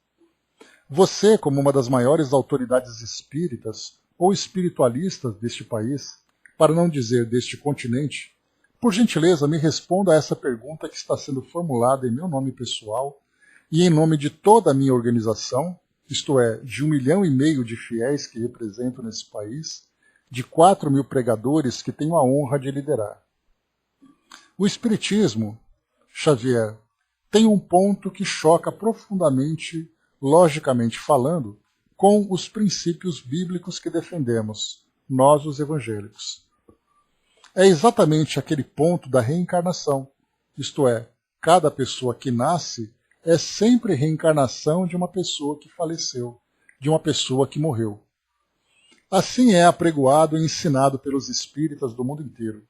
Você, como uma das maiores autoridades espíritas ou espiritualistas deste país, para não dizer deste continente, por gentileza me responda a essa pergunta que está sendo formulada em meu nome pessoal e em nome de toda a minha organização, isto é, de 1,5 milhão de fiéis que represento nesse país, de 4 mil pregadores que tenho a honra de liderar. O Espiritismo, Xavier, tem um ponto que choca profundamente, logicamente falando, com os princípios bíblicos que defendemos, nós os evangélicos. É exatamente aquele ponto da reencarnação, isto é, cada pessoa que nasce é sempre reencarnação de uma pessoa que faleceu, de uma pessoa que morreu. Assim é apregoado e ensinado pelos espíritas do mundo inteiro.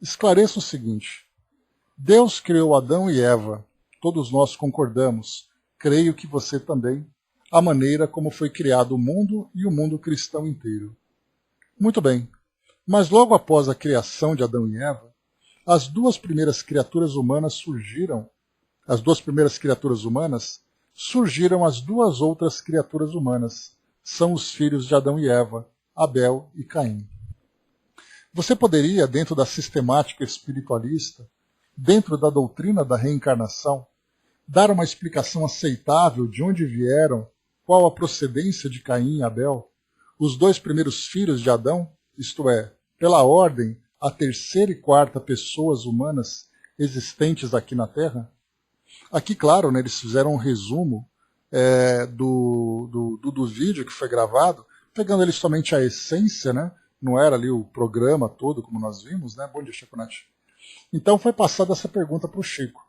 Esclareço o seguinte: Deus criou Adão e Eva, todos nós concordamos, creio que você também, a maneira como foi criado o mundo e o mundo cristão inteiro. Muito bem, mas logo após a criação de Adão e Eva, as duas primeiras criaturas humanas surgiram as duas outras criaturas humanas, são os filhos de Adão e Eva, Abel e Caim. Você poderia, dentro da sistemática espiritualista, dentro da doutrina da reencarnação, dar uma explicação aceitável de onde vieram, qual a procedência de Caim e Abel, os dois primeiros filhos de Adão, isto é, pela ordem, a terceira e quarta pessoas humanas existentes aqui na Terra? Aqui, claro, né, eles fizeram um resumo do vídeo que foi gravado, pegando ali somente a essência, né? Não era ali o programa todo, como nós vimos, né? Bom dia, Chico Nath. Então foi passada essa pergunta para o Chico.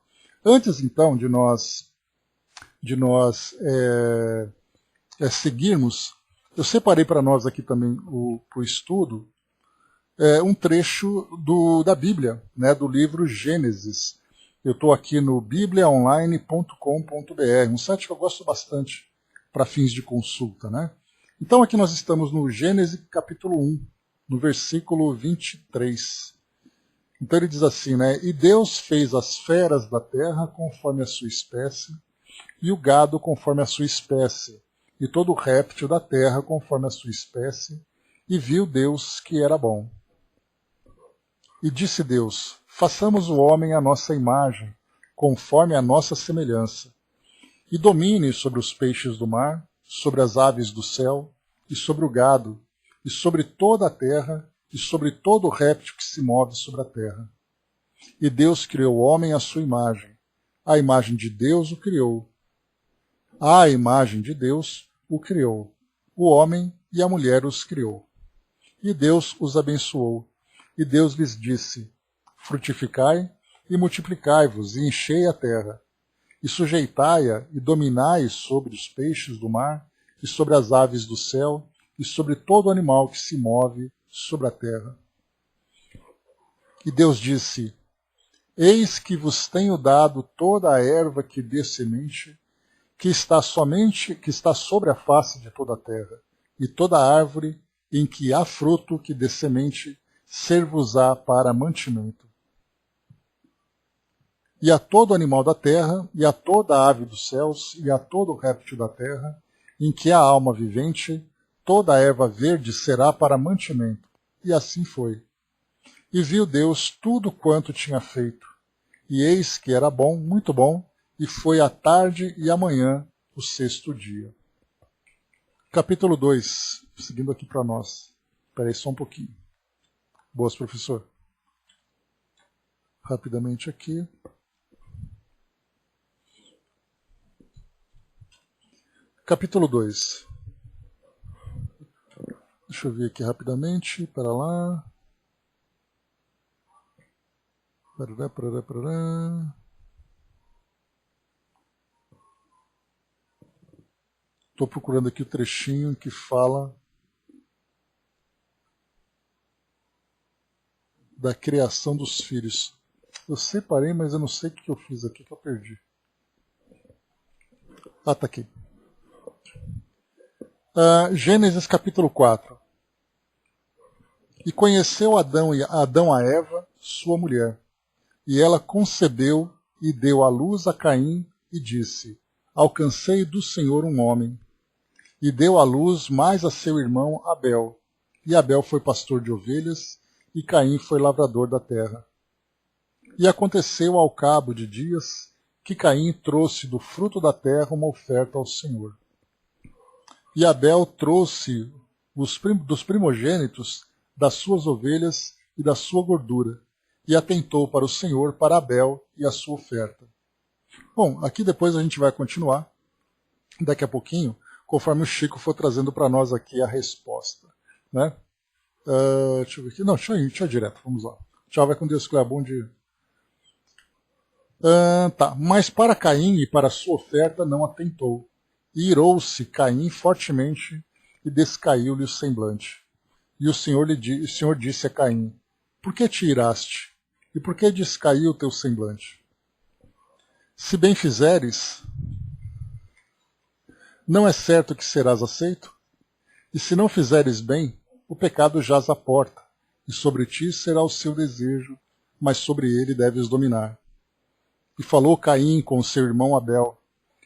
Antes, então, de nós seguirmos, eu separei para nós aqui também para o estudo um trecho da Bíblia, né, do livro Gênesis. Eu estou aqui no bibliaonline.com.br, um site que eu gosto bastante para fins de consulta, né? Então aqui nós estamos no Gênesis capítulo 1, no versículo 23. Então ele diz assim, né? E Deus fez as feras da terra conforme a sua espécie, e o gado conforme a sua espécie, e todo réptil da terra conforme a sua espécie, e viu Deus que era bom. E disse Deus: façamos o homem à nossa imagem, conforme a nossa semelhança, e domine sobre os peixes do mar, sobre as aves do céu, e sobre o gado, e sobre toda a terra, e sobre todo réptil que se move sobre a terra. E Deus criou o homem à sua imagem. A imagem de Deus o criou. A imagem de Deus o criou. O homem e a mulher os criou. E Deus os abençoou. E Deus lhes disse: frutificai e multiplicai-vos, e enchei a terra, e sujeitai-a e dominai sobre os peixes do mar, e sobre as aves do céu, e sobre todo animal que se move sobre a terra. E Deus disse: eis que vos tenho dado toda a erva que dê semente, que está sobre a face de toda a terra, e toda árvore em que há fruto que dê semente, ser-vos-á para mantimento. E a todo animal da terra, e a toda ave dos céus, e a todo réptil da terra, em que há alma vivente, toda a erva verde será para mantimento. E assim foi. E viu Deus tudo quanto tinha feito, e eis que era bom, muito bom, e foi a tarde e a manhã o sexto dia. Capítulo 2, seguindo aqui para nós. Espera aí só um pouquinho. Boas, professor. Rapidamente aqui. Capítulo 2. Deixa eu ver aqui rapidamente. Para lá. Parará. Estou procurando aqui o trechinho que fala da criação dos filhos. Eu separei, mas eu não sei o que eu fiz aqui, que eu perdi. Ah, tá aqui. Gênesis capítulo 4. E conheceu Adão a Eva, sua mulher, e ela concebeu e deu à luz a Caim, e disse: alcancei do Senhor um homem. E deu à luz mais a seu irmão Abel. E Abel foi pastor de ovelhas, e Caim foi lavrador da terra. E aconteceu ao cabo de dias que Caim trouxe do fruto da terra uma oferta ao Senhor. E Abel trouxe dos primogênitos das suas ovelhas e da sua gordura, e atentou para o Senhor, para Abel e a sua oferta. Bom, aqui depois a gente vai continuar, daqui a pouquinho, conforme o Chico for trazendo para nós aqui a resposta. Né? Deixa eu ver aqui. Não, deixa eu ir direto, vamos lá. Tchau, vai com Deus, que é bom dia. Tá. Mas para Caim e para a sua oferta não atentou. E irou-se Caim fortemente e descaiu-lhe o semblante. E o Senhor disse a Caim: por que te iraste? E por que descaiu o teu semblante? Se bem fizeres, não é certo que serás aceito? E se não fizeres bem, o pecado jaz à porta, e sobre ti será o seu desejo, mas sobre ele deves dominar. E falou Caim com o seu irmão Abel.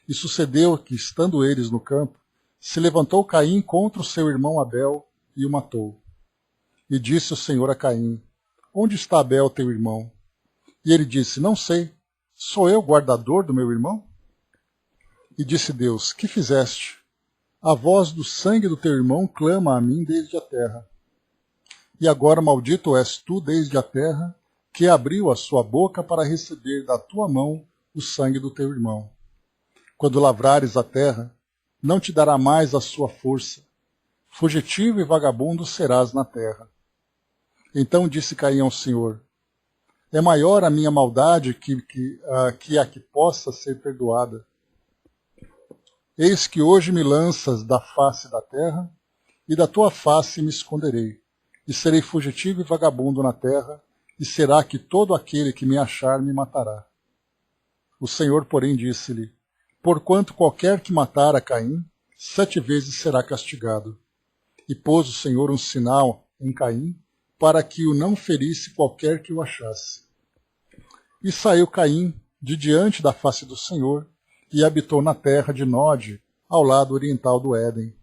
E sucedeu que, estando eles no campo, se levantou Caim contra o seu irmão Abel e o matou. E disse o Senhor a Caim: onde está Abel, teu irmão? E ele disse: não sei, sou eu guardador do meu irmão? E disse Deus: que fizeste? A voz do sangue do teu irmão clama a mim desde a terra. E agora maldito és tu desde a terra, que abriu a sua boca para receber da tua mão o sangue do teu irmão. Quando lavrares a terra, não te dará mais a sua força. Fugitivo e vagabundo serás na terra. Então disse Caim ao Senhor: é maior a minha maldade que a que possa ser perdoada. Eis que hoje me lanças da face da terra, e da tua face me esconderei, e serei fugitivo e vagabundo na terra, e será que todo aquele que me achar me matará. O Senhor, porém, disse-lhe: porquanto qualquer que matar a Caim, 7 vezes será castigado. E pôs o Senhor um sinal em Caim, para que o não ferisse qualquer que o achasse. E saiu Caim de diante da face do Senhor, e habitou na terra de Nod, ao lado oriental do Éden.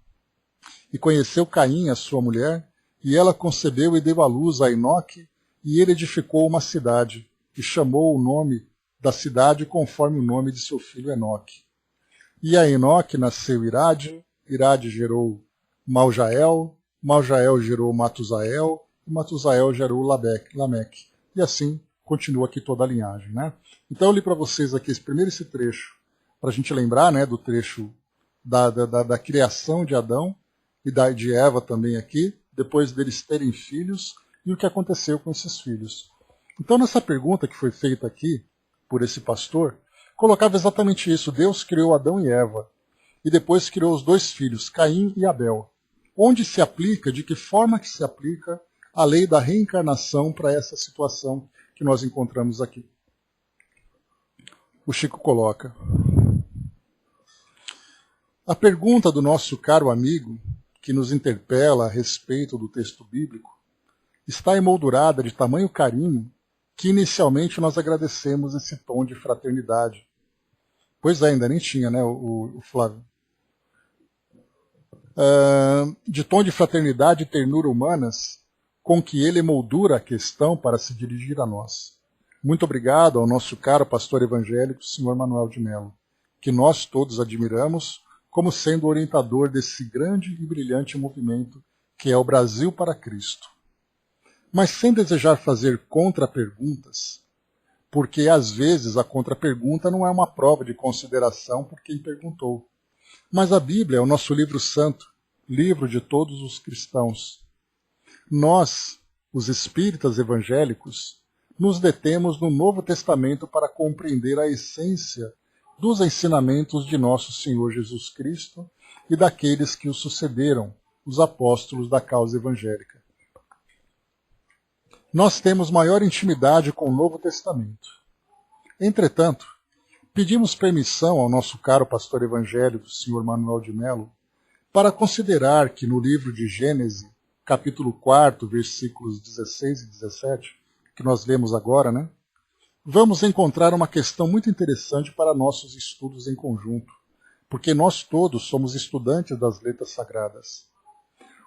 E conheceu Caim a sua mulher, e ela concebeu e deu à luz a Enoque, e ele edificou uma cidade, e chamou o nome da cidade conforme o nome de seu filho Enoque. E a Enoque nasceu Irade, Irade gerou Maljael, Maljael gerou Matusael, e Matusael gerou Lameque. E assim continua aqui toda a linhagem. Né? Então eu li para vocês aqui esse trecho, para a gente lembrar, né, do trecho da criação de Adão e de Eva também aqui, depois deles terem filhos, e o que aconteceu com esses filhos. Então, nessa pergunta que foi feita aqui, por esse pastor, colocava exatamente isso. Deus criou Adão e Eva, e depois criou os dois filhos, Caim e Abel. Onde se aplica, de que forma que se aplica a lei da reencarnação para essa situação que nós encontramos aqui? O Chico coloca: a pergunta do nosso caro amigo, que nos interpela a respeito do texto bíblico, está emoldurada de tamanho carinho que inicialmente nós agradecemos esse tom de fraternidade. Pois é, ainda nem tinha, né, o Flávio? De tom de fraternidade e ternura humanas, com que ele emoldura a questão para se dirigir a nós. Muito obrigado ao nosso caro pastor evangélico, Sr. Manuel de Mello, que nós todos admiramos como sendo o orientador desse grande e brilhante movimento que é o Brasil para Cristo. Mas sem desejar fazer contra-perguntas, porque às vezes a contra-pergunta não é uma prova de consideração por quem perguntou. Mas a Bíblia é o nosso livro santo, livro de todos os cristãos. Nós, os espíritas evangélicos, nos detemos no Novo Testamento para compreender a essência dos ensinamentos de nosso Senhor Jesus Cristo e daqueles que o sucederam, os apóstolos da causa evangélica. Nós temos maior intimidade com o Novo Testamento. Entretanto, pedimos permissão ao nosso caro pastor evangélico, Sr. Manuel de Mello, para considerar que no livro de Gênesis, capítulo 4, versículos 16 e 17, que nós lemos agora, né, vamos encontrar uma questão muito interessante para nossos estudos em conjunto, porque nós todos somos estudantes das letras sagradas.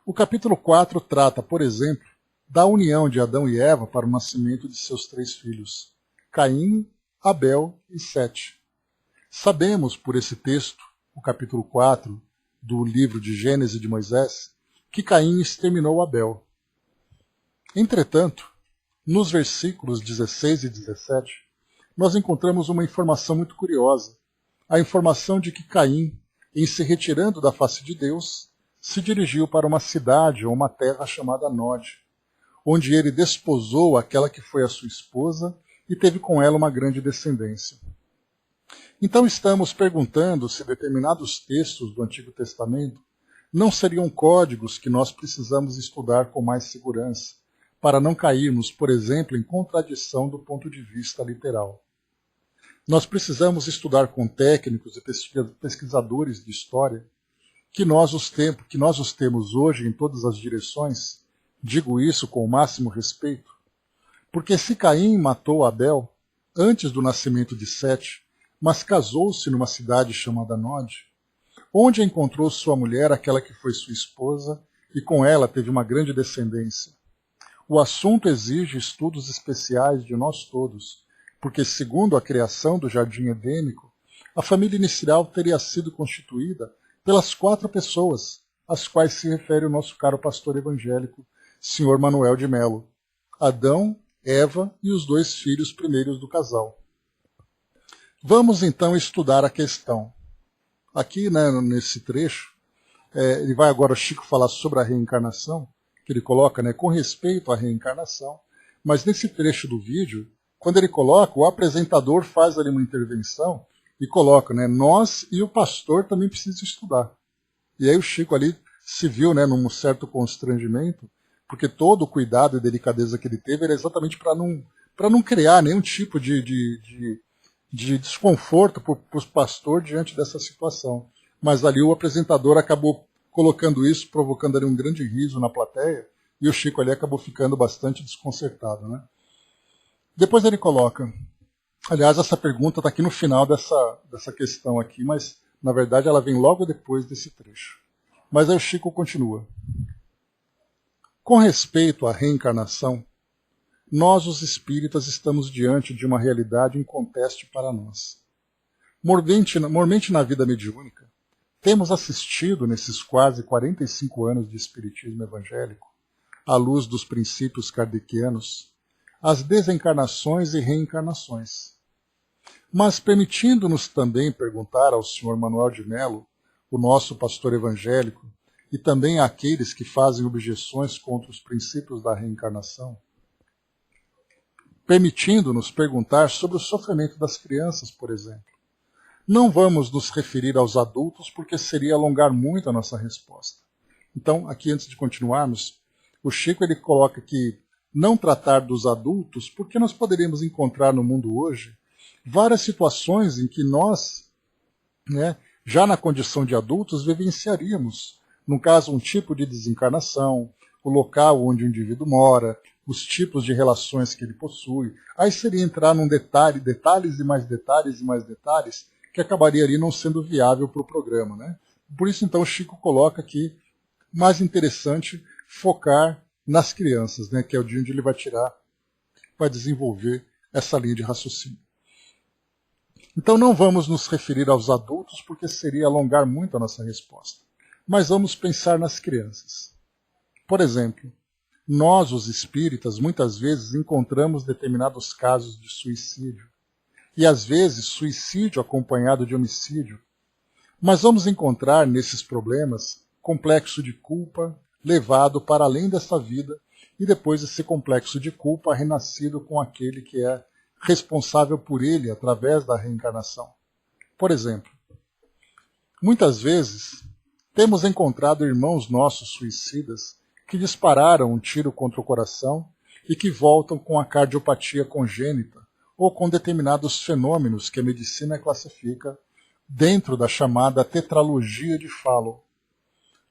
O capítulo 4 trata, por exemplo, da união de Adão e Eva para o nascimento de seus 3 filhos, Caim, Abel e Sete. Sabemos por esse texto, o capítulo 4 do livro de Gênesis de Moisés, que Caim exterminou Abel. Entretanto, nos versículos 16 e 17, nós encontramos uma informação muito curiosa, a informação de que Caim, em se retirando da face de Deus, se dirigiu para uma cidade ou uma terra chamada Nod, onde ele desposou aquela que foi a sua esposa e teve com ela uma grande descendência. Então estamos perguntando se determinados textos do Antigo Testamento não seriam códigos que nós precisamos estudar com mais segurança, para não cairmos, por exemplo, em contradição do ponto de vista literal. Nós precisamos estudar com técnicos e pesquisadores de história que nós os temos hoje em todas as direções. Digo isso com o máximo respeito, porque se Caim matou Abel antes do nascimento de Sete, mas casou-se numa cidade chamada Nod, onde encontrou sua mulher, aquela que foi sua esposa, e com ela teve uma grande descendência. O assunto exige estudos especiais de nós todos, porque, segundo a criação do jardim edênico, a família inicial teria sido constituída pelas 4 pessoas, às quais se refere o nosso caro pastor evangélico, Sr. Manuel de Mello: Adão, Eva e os 2 filhos primeiros do casal. Vamos então estudar a questão. Aqui, né, nesse trecho, ele vai agora, Chico, falar sobre a reencarnação, que ele coloca, né, com respeito à reencarnação, mas nesse trecho do vídeo, quando ele coloca, o apresentador faz ali uma intervenção e coloca, né, nós e o pastor também precisam estudar. E aí o Chico ali se viu, né, num certo constrangimento, porque todo o cuidado e delicadeza que ele teve era exatamente para não criar nenhum tipo de desconforto para o pastor diante dessa situação. Mas ali o apresentador acabou colocando isso, provocando ali um grande riso na plateia, e o Chico ali acabou ficando bastante desconcertado, né? Depois ele coloca, aliás, essa pergunta está aqui no final dessa questão aqui, mas na verdade ela vem logo depois desse trecho. Mas aí o Chico continua. Com respeito à reencarnação, nós, os espíritas, estamos diante de uma realidade inconteste para nós. Mormente na vida mediúnica, temos assistido, nesses quase 45 anos de espiritismo evangélico, à luz dos princípios kardecianos, às desencarnações e reencarnações. Mas permitindo-nos também perguntar ao Sr. Manuel de Mello, o nosso pastor evangélico, e também àqueles que fazem objeções contra os princípios da reencarnação, permitindo-nos perguntar sobre o sofrimento das crianças, por exemplo. Não vamos nos referir aos adultos, porque seria alongar muito a nossa resposta. Então, aqui antes de continuarmos, o Chico ele coloca que não tratar dos adultos, porque nós poderíamos encontrar no mundo hoje várias situações em que nós, já na condição de adultos, vivenciaríamos, no caso, um tipo de desencarnação, o local onde o indivíduo mora, os tipos de relações que ele possui. Aí seria entrar num detalhes e mais detalhes e mais detalhes, que acabaria ali não sendo viável para o programa, né? Por isso, então, o Chico coloca aqui, mais interessante, focar nas crianças, né? Que é o dia onde ele vai desenvolver essa linha de raciocínio. Então, não vamos nos referir aos adultos, porque seria alongar muito a nossa resposta. Mas vamos pensar nas crianças. Por exemplo, nós, os espíritas, muitas vezes encontramos determinados casos de suicídio. E às vezes suicídio acompanhado de homicídio. Mas vamos encontrar nesses problemas complexo de culpa levado para além dessa vida e depois esse complexo de culpa renascido com aquele que é responsável por ele através da reencarnação. Por exemplo, muitas vezes temos encontrado irmãos nossos suicidas que dispararam um tiro contra o coração e que voltam com a cardiopatia congênita ou com determinados fenômenos que a medicina classifica dentro da chamada tetralogia de Fallot.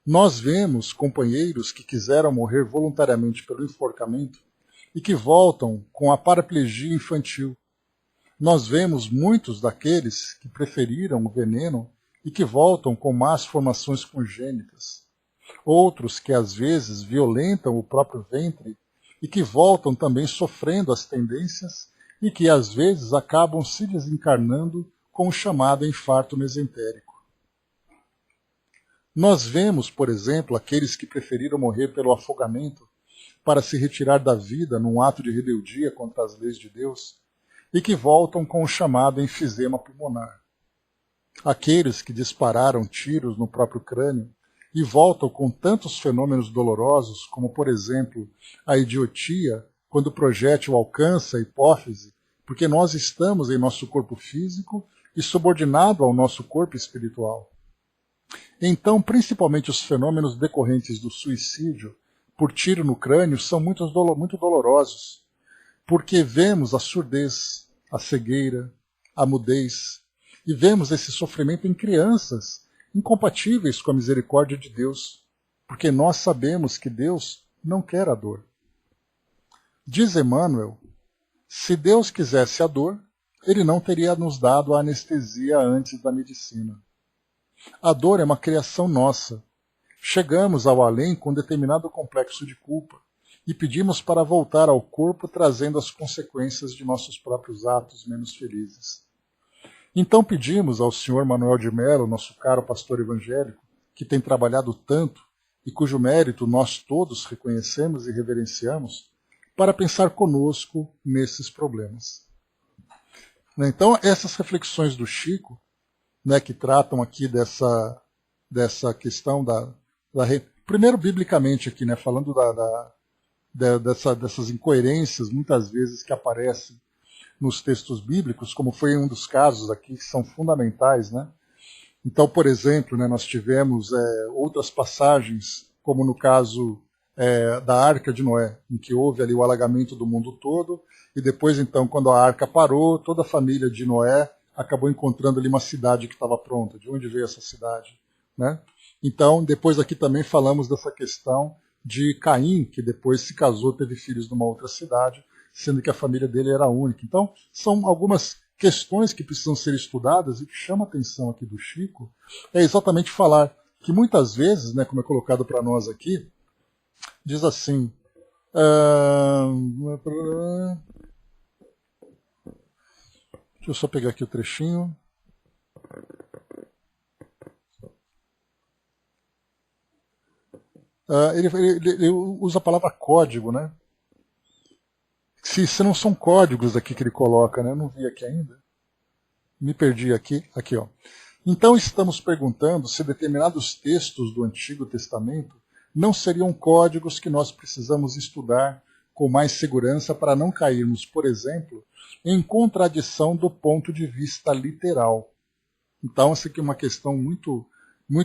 Nós vemos companheiros que quiseram morrer voluntariamente pelo enforcamento e que voltam com a paraplegia infantil. Nós vemos muitos daqueles que preferiram o veneno e que voltam com más formações congênitas. Outros que às vezes violentam o próprio ventre e que voltam também sofrendo as tendências e que às vezes acabam se desencarnando com o chamado infarto mesentérico. Nós vemos, por exemplo, aqueles que preferiram morrer pelo afogamento para se retirar da vida num ato de rebeldia contra as leis de Deus e que voltam com o chamado enfisema pulmonar. Aqueles que dispararam tiros no próprio crânio e voltam com tantos fenômenos dolorosos, como, por exemplo, a idiotia, quando o projétil alcança a hipófise, porque nós estamos em nosso corpo físico e subordinado ao nosso corpo espiritual. Então, principalmente os fenômenos decorrentes do suicídio por tiro no crânio são muito dolorosos, porque vemos a surdez, a cegueira, a mudez, e vemos esse sofrimento em crianças, incompatíveis com a misericórdia de Deus, porque nós sabemos que Deus não quer a dor. Diz Emmanuel, se Deus quisesse a dor, ele não teria nos dado a anestesia antes da medicina. A dor é uma criação nossa. Chegamos ao além com determinado complexo de culpa e pedimos para voltar ao corpo trazendo as consequências de nossos próprios atos menos felizes. Então pedimos ao Sr. Manuel de Mello, nosso caro pastor evangélico, que tem trabalhado tanto e cujo mérito nós todos reconhecemos e reverenciamos, para pensar conosco nesses problemas. Então, essas reflexões do Chico, que tratam aqui dessa questão primeiro, biblicamente aqui, falando dessas incoerências, muitas vezes, que aparecem nos textos bíblicos, como foi um dos casos aqui, que são fundamentais. Então, por exemplo, nós tivemos outras passagens, como no caso da Arca de Noé, em que houve ali o alagamento do mundo todo, e depois, então, quando a arca parou, toda a família de Noé acabou encontrando ali uma cidade que estava pronta. De onde veio essa cidade? Então, depois aqui também falamos dessa questão de Caim, que depois se casou, teve filhos numa outra cidade, sendo que a família dele era única. Então, são algumas questões que precisam ser estudadas e que chama a atenção aqui do Chico, é exatamente falar que muitas vezes, como é colocado para nós aqui, diz assim, deixa eu só pegar aqui o trechinho. Ele usa a palavra código, Se não são códigos aqui que ele coloca, eu não vi aqui ainda. Me perdi aqui. Aqui, ó. Então estamos perguntando se determinados textos do Antigo Testamento não seriam códigos que nós precisamos estudar com mais segurança para não cairmos, por exemplo, em contradição do ponto de vista literal. Então, essa aqui é uma questão muito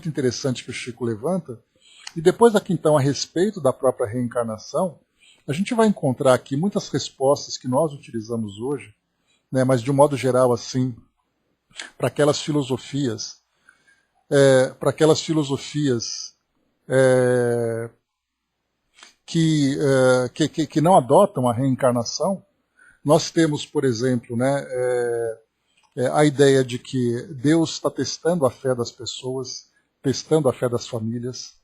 interessante que o Chico levanta. E depois aqui, então, a respeito da própria reencarnação, a gente vai encontrar aqui muitas respostas que nós utilizamos hoje, né, mas de um modo geral, assim, para aquelas filosofias, que não adotam a reencarnação. Nós temos, por exemplo, né, a ideia de que Deus está testando a fé das pessoas, testando a fé das famílias.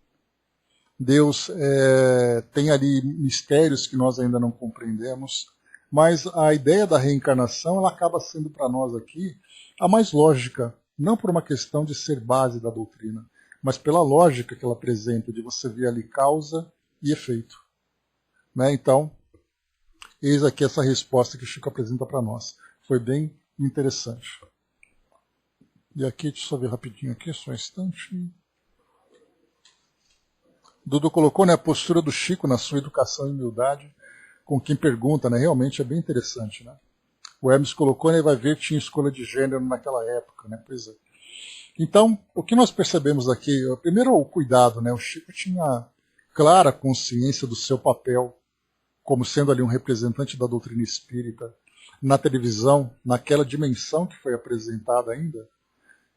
Deus tem ali mistérios que nós ainda não compreendemos, mas a ideia da reencarnação ela acaba sendo para nós aqui a mais lógica, não por uma questão de ser base da doutrina, mas pela lógica que ela apresenta, de você ver ali causa e efeito. Né? Então, eis aqui essa resposta que o Chico apresenta para nós. Foi bem interessante. E aqui, deixa eu só ver rapidinho aqui, só um instante. Dudu colocou, né, a postura do Chico na sua educação e humildade com quem pergunta, né? Realmente é bem interessante, né? O Hermes colocou, né, vai ver que tinha escolha de gênero naquela época, né? Pois é. Então, o que nós percebemos aqui, primeiro o cuidado, né? O Chico tinha clara consciência do seu papel como sendo ali um representante da doutrina espírita na televisão, naquela dimensão que foi apresentada ainda.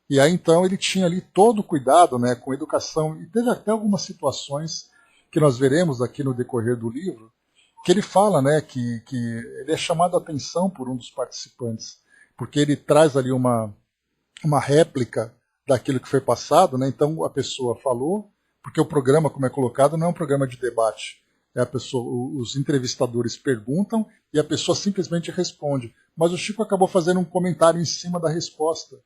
E aí então ele tinha ali todo o cuidado, né, com a educação, e teve até algumas situações que nós veremos aqui no decorrer do livro, que ele fala, né, que ele é chamado a atenção por um dos participantes, porque ele traz ali uma réplica daquilo que foi passado, né, então a pessoa falou, porque o programa, como é colocado, não é um programa de debate, os entrevistadores perguntam e a pessoa simplesmente responde, mas o Chico acabou fazendo um comentário em cima da resposta,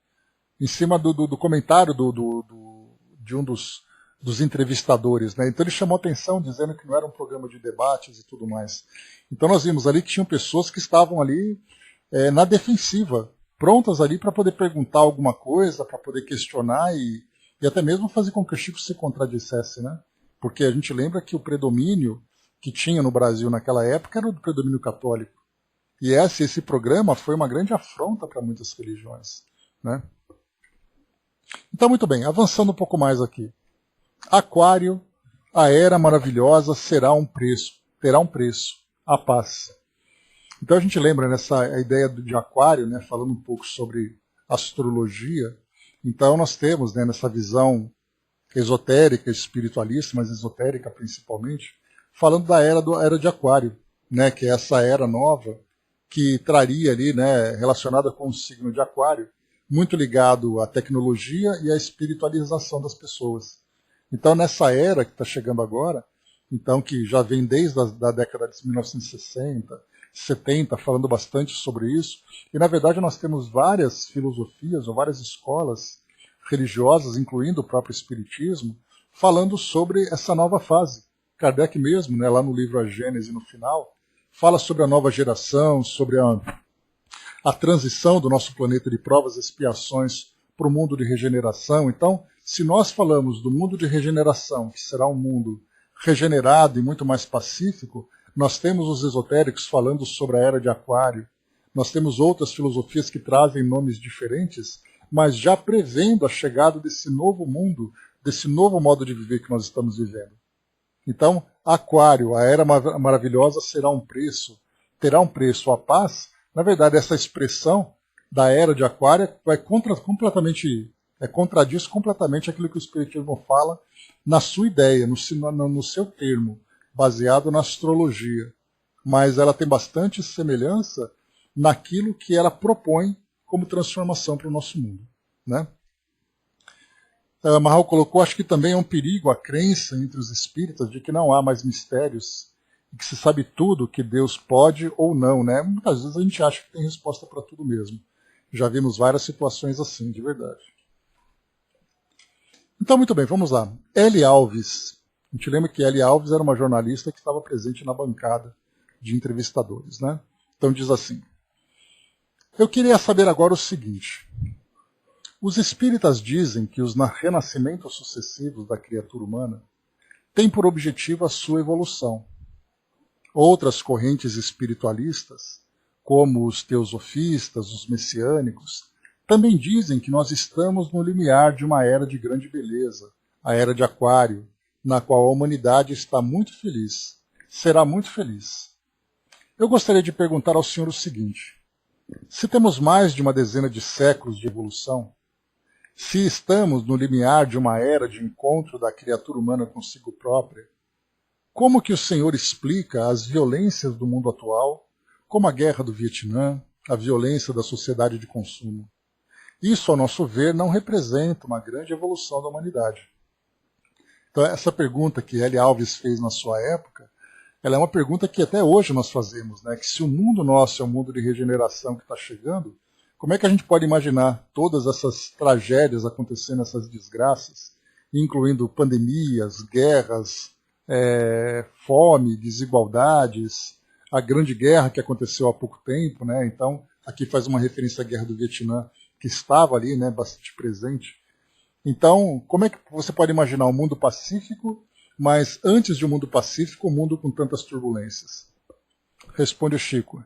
em cima do comentário de um dos entrevistadores. Né? Então ele chamou atenção dizendo que não era um programa de debates e tudo mais. Então nós vimos ali que tinham pessoas que estavam ali na defensiva, prontas ali para poder perguntar alguma coisa, para poder questionar e até mesmo fazer com que o Chico se contradissesse. Né? Porque a gente lembra que o predomínio que tinha no Brasil naquela época era o predomínio católico. E esse programa foi uma grande afronta para muitas religiões. Né? Então, muito bem, avançando um pouco mais aqui. Aquário, a era maravilhosa terá um preço, a paz. Então a gente lembra a ideia de Aquário, né, falando um pouco sobre astrologia. Então nós temos, né, nessa visão esotérica, espiritualista, mas esotérica principalmente, falando da era de Aquário, né, que é essa era nova que traria ali, né, relacionada com o signo de Aquário, muito ligado à tecnologia e à espiritualização das pessoas. Então, nessa era que está chegando agora, então que já vem desde a década de 1960, 70, falando bastante sobre isso, e na verdade nós temos várias filosofias ou várias escolas religiosas, incluindo o próprio Espiritismo, falando sobre essa nova fase. Kardec mesmo, né, lá no livro A Gênese, no final, fala sobre a nova geração, sobre a transição do nosso planeta de provas e expiações para o mundo de regeneração. Então, se nós falamos do mundo de regeneração, que será um mundo regenerado e muito mais pacífico, nós temos os esotéricos falando sobre a era de Aquário, nós temos outras filosofias que trazem nomes diferentes, mas já prevendo a chegada desse novo mundo, desse novo modo de viver que nós estamos vivendo. Então, Aquário, a era maravilhosa, terá um preço, a paz. Na verdade, essa expressão da era de Aquário contradiz completamente aquilo que o Espiritismo fala na sua ideia, no seu termo, baseado na astrologia. Mas ela tem bastante semelhança naquilo que ela propõe como transformação para o nosso mundo. Né? Marral colocou, acho que também é um perigo a crença entre os espíritas de que não há mais mistérios e que se sabe tudo que Deus pode ou não. Né? Muitas vezes a gente acha que tem resposta para tudo mesmo. Já vimos várias situações assim, de verdade. Então, muito bem, vamos lá. L. Alves. A gente lembra que L. Alves era uma jornalista que estava presente na bancada de entrevistadores. Né? Então diz assim, eu queria saber agora o seguinte, Os espíritas dizem que os renascimentos sucessivos da criatura humana têm por objetivo a sua evolução. Outras correntes espiritualistas, como os teosofistas, os messiânicos, também dizem que nós estamos no limiar de uma era de grande beleza, a era de Aquário, na qual a humanidade está muito feliz, será muito feliz. Eu gostaria de perguntar ao senhor o seguinte: se temos mais de uma dezena de séculos de evolução, se estamos no limiar de uma era de encontro da criatura humana consigo própria, como que o senhor explica as violências do mundo atual, como a guerra do Vietnã, a violência da sociedade de consumo? Isso, ao nosso ver, não representa uma grande evolução da humanidade. Então, essa pergunta que L. Alves fez na sua época, ela é uma pergunta que até hoje nós fazemos, né? Que se o mundo nosso é um mundo de regeneração que está chegando, como é que a gente pode imaginar todas essas tragédias acontecendo, essas desgraças, incluindo pandemias, guerras, fome, desigualdades, a grande guerra que aconteceu há pouco tempo, né? Então, aqui faz uma referência à guerra do Vietnã, que estava ali, né, bastante presente. Então, como é que você pode imaginar um mundo pacífico, mas antes de um mundo pacífico, um mundo com tantas turbulências? Responde o Chico.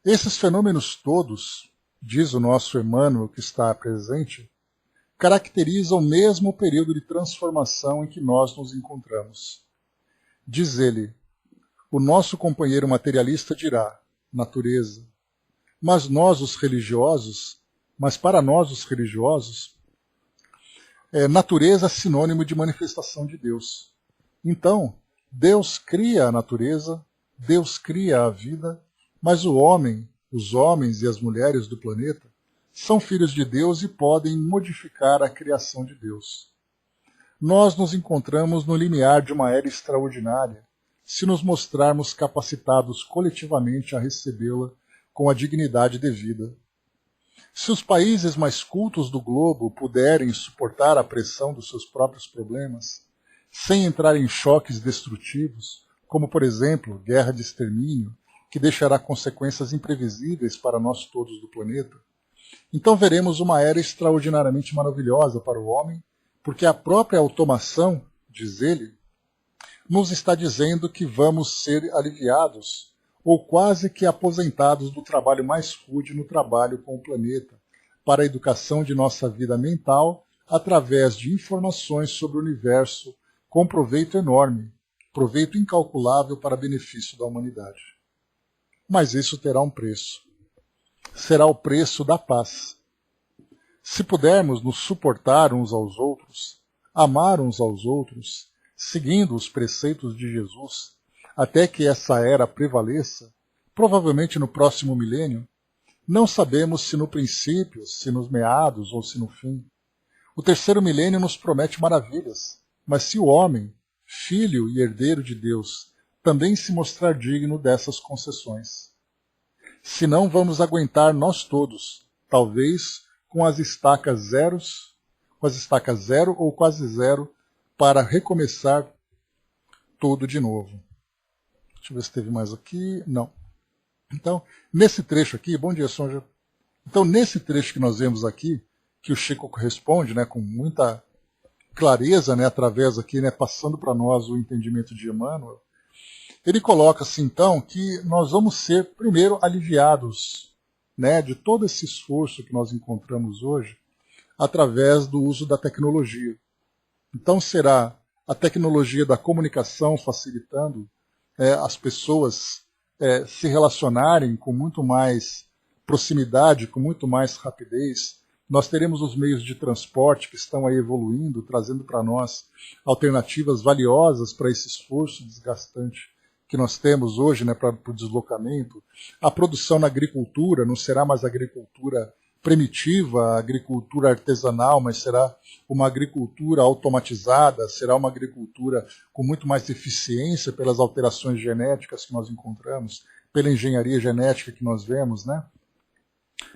Esses fenômenos todos, diz o nosso Emmanuel que está presente, caracterizam mesmo o período de transformação em que nós nos encontramos. Diz ele, o nosso companheiro materialista dirá, natureza, mas para nós os religiosos, natureza é sinônimo de manifestação de Deus. Então, Deus cria a natureza, Deus cria a vida, mas o homem, os homens e as mulheres do planeta, são filhos de Deus e podem modificar a criação de Deus. Nós nos encontramos no limiar de uma era extraordinária, se nos mostrarmos capacitados coletivamente a recebê-la com a dignidade devida. Se os países mais cultos do globo puderem suportar a pressão dos seus próprios problemas, sem entrar em choques destrutivos, como, por exemplo, guerra de extermínio, que deixará consequências imprevisíveis para nós todos do planeta, então veremos uma era extraordinariamente maravilhosa para o homem, porque a própria automação, diz ele, nos está dizendo que vamos ser aliviados ou quase que aposentados do trabalho mais rude no trabalho com o planeta, para a educação de nossa vida mental através de informações sobre o universo com proveito enorme, proveito incalculável para benefício da humanidade. Mas isso terá um preço. Será o preço da paz. Se pudermos nos suportar uns aos outros, amar uns aos outros, seguindo os preceitos de Jesus, até que essa era prevaleça, provavelmente no próximo milênio, não sabemos se no princípio, se nos meados ou se no fim. O terceiro milênio nos promete maravilhas, mas se o homem, filho e herdeiro de Deus, também se mostrar digno dessas concessões. Se não vamos aguentar nós todos, talvez com as estacas zero ou quase zero, para recomeçar tudo de novo. Deixa eu ver se teve mais aqui. Não. Então, nesse trecho aqui, bom dia, Sonja. Então, nesse trecho que nós vemos aqui, que o Chico responde, né, com muita clareza, né, através aqui, né, passando para nós o entendimento de Emmanuel, ele coloca assim, então, que nós vamos ser, primeiro, aliviados, né, de todo esse esforço que nós encontramos hoje, através do uso da tecnologia. Então, será a tecnologia da comunicação facilitando as pessoas se relacionarem com muito mais proximidade, com muito mais rapidez. Nós teremos os meios de transporte que estão aí evoluindo, trazendo para nós alternativas valiosas para esse esforço desgastante que nós temos hoje, né, para o deslocamento. A produção na agricultura não será mais agricultura primitiva, agricultura artesanal, mas será uma agricultura automatizada, será uma agricultura com muito mais eficiência pelas alterações genéticas que nós encontramos, pela engenharia genética que nós vemos, né?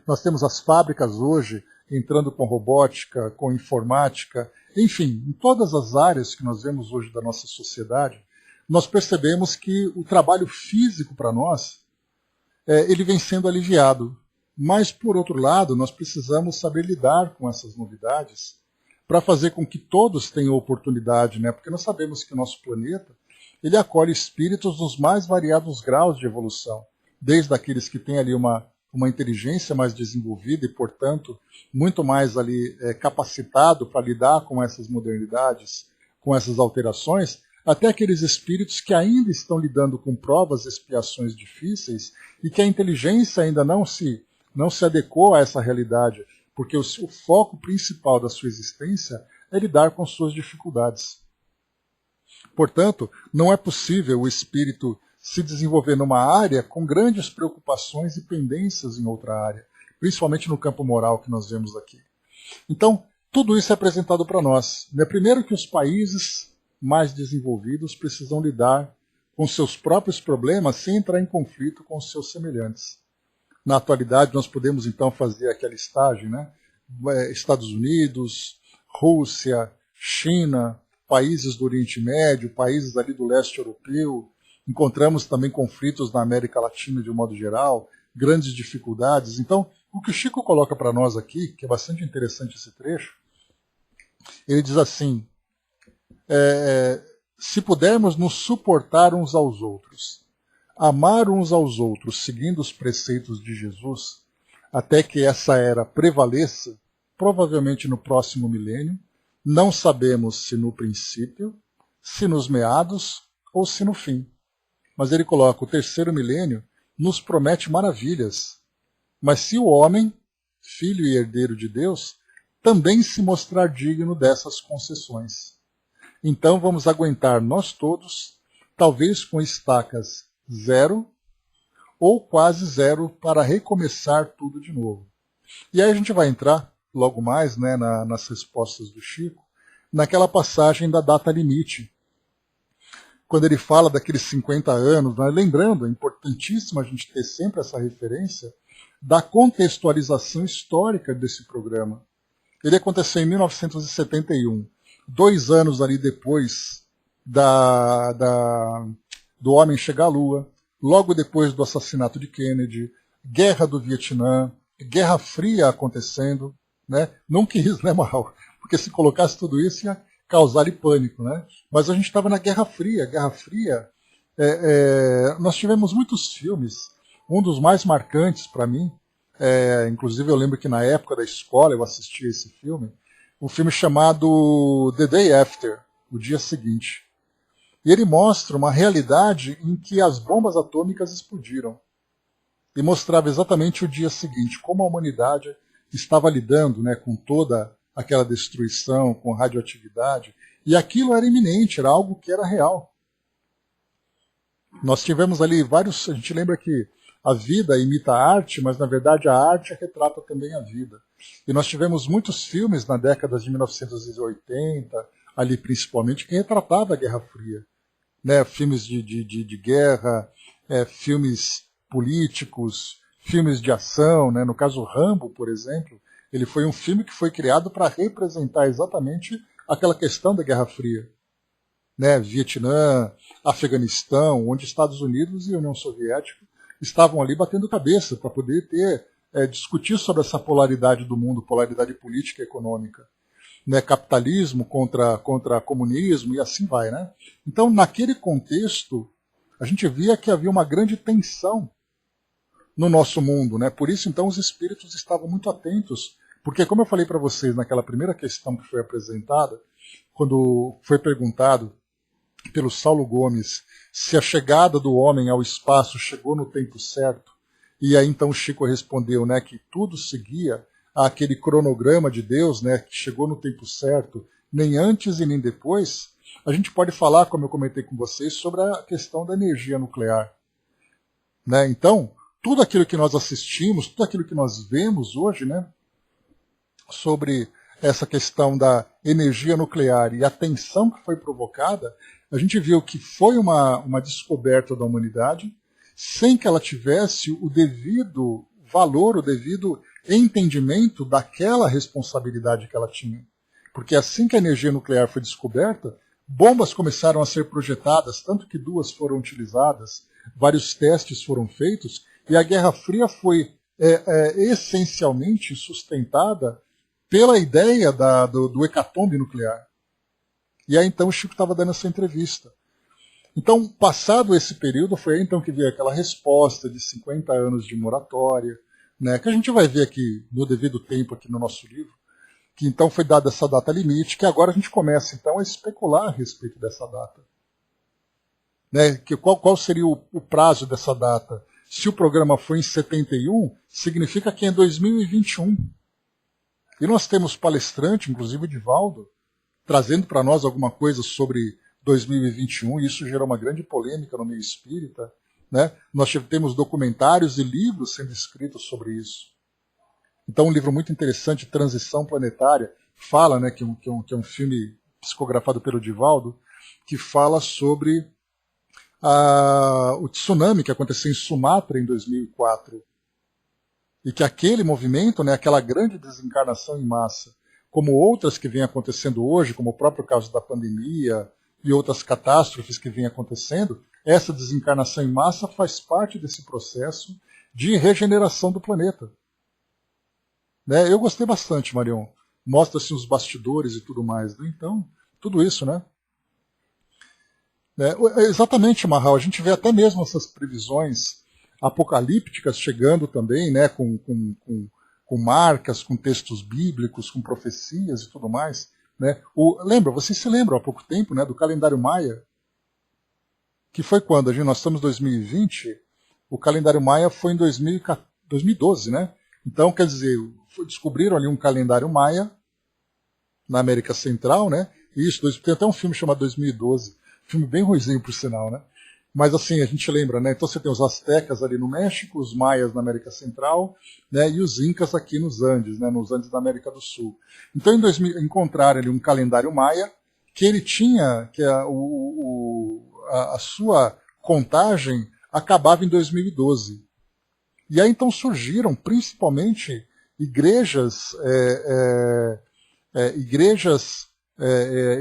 Nós temos as fábricas hoje entrando com robótica, com informática, enfim, em todas as áreas que nós vemos hoje da nossa sociedade, nós percebemos que o trabalho físico para nós, ele vem sendo aliviado. Mas, por outro lado, nós precisamos saber lidar com essas novidades para fazer com que todos tenham oportunidade, né? Porque nós sabemos que o nosso planeta ele acolhe espíritos nos mais variados graus de evolução, desde aqueles que têm ali uma inteligência mais desenvolvida e, portanto, muito mais ali capacitado para lidar com essas modernidades, com essas alterações, até aqueles espíritos que ainda estão lidando com provas e expiações difíceis e que a inteligência ainda não se adequou a essa realidade, porque o foco principal da sua existência é lidar com suas dificuldades. Portanto, não é possível o espírito se desenvolver numa área com grandes preocupações e pendências em outra área, principalmente no campo moral que nós vemos aqui. Então, tudo isso é apresentado para nós. Primeiro que os países mais desenvolvidos precisam lidar com seus próprios problemas sem entrar em conflito com os seus semelhantes. Na atualidade, nós podemos então fazer aquela listagem, né? Estados Unidos, Rússia, China, países do Oriente Médio, países ali do leste europeu. Encontramos também conflitos na América Latina de um modo geral, grandes dificuldades. Então, o que o Chico coloca para nós aqui, que é bastante interessante esse trecho, ele diz assim, se pudermos nos suportar uns aos outros, amar uns aos outros, seguindo os preceitos de Jesus, até que essa era prevaleça, provavelmente no próximo milênio, não sabemos se no princípio, se nos meados ou se no fim. Mas ele coloca, o terceiro milênio nos promete maravilhas. Mas se o homem, filho e herdeiro de Deus, também se mostrar digno dessas concessões. Então vamos aguentar nós todos, talvez com estacas 0 ou quase 0 para recomeçar tudo de novo. E aí a gente vai entrar logo mais, né, nas respostas do Chico, naquela passagem da data limite, quando ele fala daqueles 50 anos, né, lembrando, é importantíssimo a gente ter sempre essa referência da contextualização histórica desse programa. Ele aconteceu em 1971, 2 anos ali depois do homem chegar à Lua, logo depois do assassinato de Kennedy, Guerra do Vietnã, Guerra Fria acontecendo, né? Não quis, né, Mal? Porque se colocasse tudo isso ia causar pânico, né? Mas a gente estava na Guerra Fria. Guerra Fria, nós tivemos muitos filmes. Um dos mais marcantes para mim, inclusive eu lembro que na época da escola eu assisti esse filme, um filme chamado The Day After, o dia seguinte. E ele mostra uma realidade em que as bombas atômicas explodiram. E mostrava exatamente o dia seguinte, como a humanidade estava lidando, né, com toda aquela destruição, com radioatividade. E aquilo era iminente, era algo que era real. Nós tivemos ali vários... A gente lembra que a vida imita a arte, mas na verdade a arte retrata também a vida. E nós tivemos muitos filmes na década de 1980, ali principalmente, que retratava a Guerra Fria. Né? Filmes de guerra, filmes políticos, filmes de ação. Né? No caso Rambo, por exemplo, ele foi um filme que foi criado para representar exatamente aquela questão da Guerra Fria. Né? Vietnã, Afeganistão, onde Estados Unidos e União Soviética estavam ali batendo cabeça para poder discutir sobre essa polaridade do mundo, polaridade política e econômica. Né? Capitalismo contra comunismo e assim vai. Né? Então, naquele contexto, a gente via que havia uma grande tensão no nosso mundo. Né? Por isso, então, os espíritos estavam muito atentos, porque, como eu falei para vocês naquela primeira questão que foi apresentada, quando foi perguntado pelo Saulo Gomes se a chegada do homem ao espaço chegou no tempo certo, e aí então Chico respondeu, né, que tudo seguia aquele cronograma de Deus, né, que chegou no tempo certo, nem antes e nem depois. A gente pode falar, como eu comentei com vocês, sobre a questão da energia nuclear. Né? Então, tudo aquilo que nós assistimos, tudo aquilo que nós vemos hoje, né, sobre essa questão da energia nuclear e a tensão que foi provocada, a gente viu que foi uma descoberta da humanidade sem que ela tivesse o devido valor, o devido entendimento daquela responsabilidade que ela tinha. Porque assim que a energia nuclear foi descoberta, bombas começaram a ser projetadas, tanto que 2 foram utilizadas, vários testes foram feitos, e a Guerra Fria foi essencialmente sustentada pela ideia do hecatombe nuclear. E aí então o Chico estava dando essa entrevista. Então, passado esse período, foi aí então que veio aquela resposta de 50 anos de moratória, né, que a gente vai ver aqui no devido tempo aqui no nosso livro, que então foi dada essa data limite, que agora a gente começa então a especular a respeito dessa data. Né, que qual seria o prazo dessa data? Se o programa foi em 71, significa que é em 2021. E nós temos palestrante, inclusive o Divaldo, trazendo para nós alguma coisa sobre 2021, e isso gerou uma grande polêmica no meio espírita. Né? Nós temos documentários e livros sendo escritos sobre isso. Então, um livro muito interessante, Transição Planetária, fala, né, que é um filme psicografado pelo Divaldo, que fala sobre o tsunami que aconteceu em Sumatra em 2004. E que aquele movimento, né, aquela grande desencarnação em massa, como outras que vêm acontecendo hoje, como o próprio caso da pandemia e outras catástrofes que vêm acontecendo, essa desencarnação em massa faz parte desse processo de regeneração do planeta. Né? Eu gostei bastante, Marion. Mostra-se os bastidores e tudo mais. Né? Então, tudo isso, né? Exatamente, Mahal. A gente vê até mesmo essas previsões apocalípticas chegando também, né? Com marcas, com textos bíblicos, com profecias e tudo mais. Né? Vocês se lembram há pouco tempo, né, do calendário Maia? Que foi quando? Nós estamos em 2020, o calendário Maia foi em 2012, né? Então, quer dizer, descobriram ali um calendário Maia na América Central, né? Isso, tem até um filme chamado 2012, filme bem ruizinho, por sinal, né? Mas assim, a gente lembra, né? Então você tem os astecas ali no México, os maias na América Central, né? E os incas aqui nos Andes, né? Nos Andes da América do Sul. Então em 2000 encontraram ali um calendário maia que ele tinha, que a sua contagem acabava em 2012. E aí então surgiram principalmente igrejas,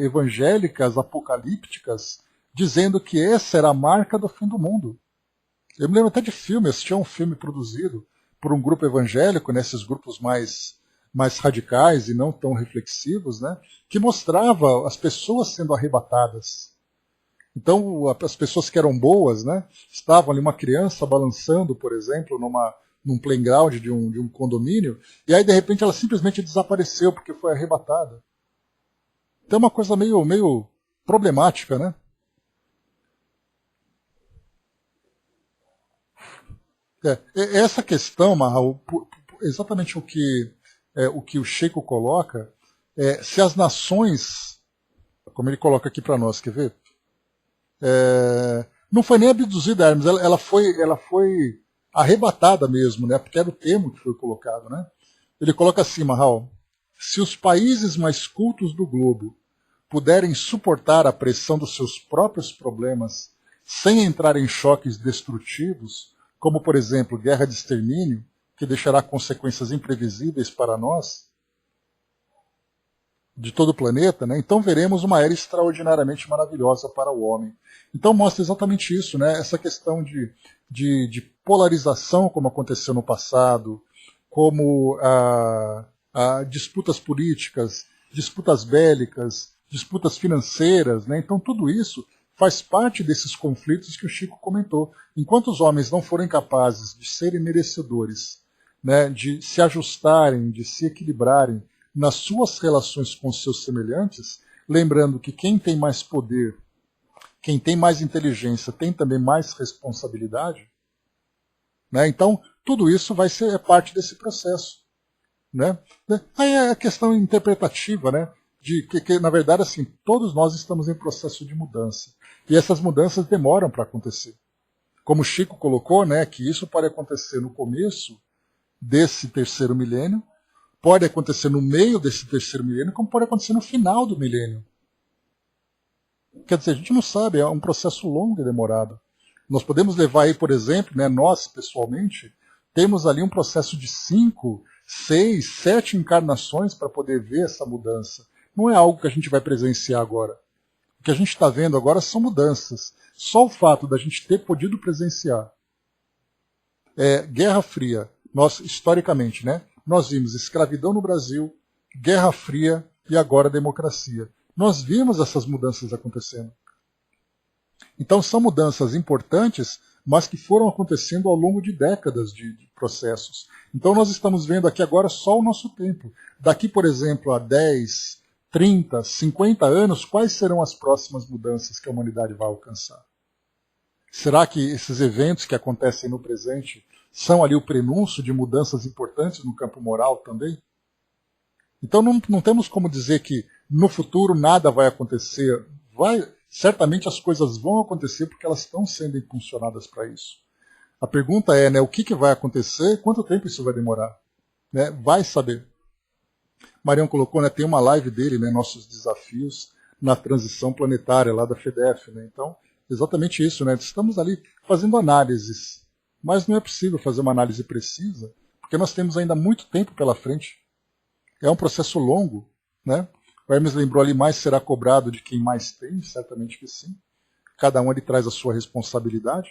evangélicas, apocalípticas, dizendo que essa era a marca do fim do mundo. Eu me lembro até de filme, assisti a um filme produzido por um grupo evangélico, nesses grupos mais radicais e não tão reflexivos, né, que mostrava as pessoas sendo arrebatadas. Então, as pessoas que eram boas, né, estavam ali, uma criança balançando, por exemplo, num playground de um condomínio, e aí, de repente, ela simplesmente desapareceu porque foi arrebatada. Então, é uma coisa meio problemática, né? Essa questão, Mahal, exatamente o que o Sheiko coloca, se as nações, como ele coloca aqui para nós, quer ver? Não foi nem abduzida a Hermes, ela foi arrebatada mesmo, né? Porque era o termo que foi colocado, né? Ele coloca assim, Mahal: se os países mais cultos do globo puderem suportar a pressão dos seus próprios problemas sem entrar em choques destrutivos, como, por exemplo, guerra de extermínio, que deixará consequências imprevisíveis para nós, de todo o planeta, né? Então veremos uma era extraordinariamente maravilhosa para o homem. Então mostra exatamente isso, né? Essa questão de polarização, como aconteceu no passado, como disputas políticas, disputas bélicas, disputas financeiras, né? Então tudo isso faz parte desses conflitos que o Chico comentou. Enquanto os homens não forem capazes de serem merecedores, né, de se ajustarem, de se equilibrarem nas suas relações com os seus semelhantes, lembrando que quem tem mais poder, quem tem mais inteligência, tem também mais responsabilidade, né? Então tudo isso vai ser parte desse processo, né? Aí é a questão interpretativa, né? De que na verdade, assim, todos nós estamos em processo de mudança. E essas mudanças demoram para acontecer. Como o Chico colocou, né, que isso pode acontecer no começo desse terceiro milênio, pode acontecer no meio desse terceiro milênio, como pode acontecer no final do milênio. Quer dizer, a gente não sabe, é um processo longo e demorado. Nós podemos levar aí, por exemplo, né, nós pessoalmente, temos ali um processo de 5, 6, 7 encarnações para poder ver essa mudança. Não é algo que a gente vai presenciar agora. O que a gente está vendo agora são mudanças. Só o fato da gente ter podido presenciar Guerra Fria, Nós, historicamente, né, nós vimos escravidão no Brasil, Guerra Fria e agora democracia. Nós vimos essas mudanças acontecendo. Então são mudanças importantes, mas que foram acontecendo ao longo de décadas de processos. Então nós estamos vendo aqui agora só o nosso tempo. Daqui, por exemplo, a 10, 30, 50 anos, quais serão as próximas mudanças que a humanidade vai alcançar? Será que esses eventos que acontecem no presente são ali o prenúncio de mudanças importantes no campo moral também? Então não temos como dizer que no futuro nada vai acontecer. Certamente as coisas vão acontecer porque elas estão sendo impulsionadas para isso. A pergunta é, né, o que vai acontecer, quanto tempo isso vai demorar? Né? Vai saber. Marião colocou, né, tem uma live dele, né, nossos desafios na transição planetária lá da FEDEF. Né? Então, exatamente isso. Né? Estamos ali fazendo análises, mas não é possível fazer uma análise precisa, porque nós temos ainda muito tempo pela frente. É um processo longo. Né? O Hermes lembrou ali, mais será cobrado de quem mais tem, certamente que sim. Cada um ali traz a sua responsabilidade.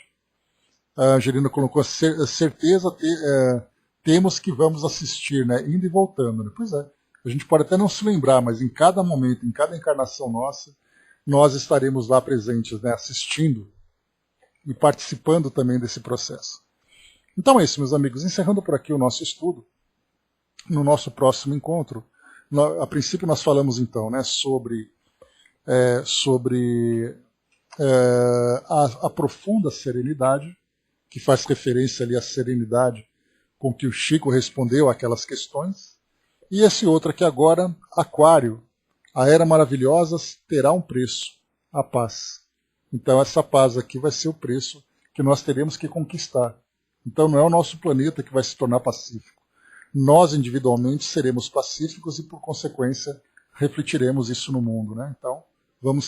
A Angelina colocou, certeza temos que vamos assistir, né? Indo e voltando. Né? Pois é, a gente pode até não se lembrar, mas em cada momento, em cada encarnação nossa, nós estaremos lá presentes, né? Assistindo e participando também desse processo. Então é isso, meus amigos. Encerrando por aqui o nosso estudo, no nosso próximo encontro, a princípio nós falamos então, né, sobre a profunda serenidade, que faz referência ali à serenidade com que o Chico respondeu àquelas questões, e esse outro aqui agora, Aquário, a era maravilhosa terá um preço, a paz. Então essa paz aqui vai ser o preço que nós teremos que conquistar. Então não é o nosso planeta que vai se tornar pacífico. Nós individualmente seremos pacíficos e, por consequência, refletiremos isso no mundo. Né? Então, vamos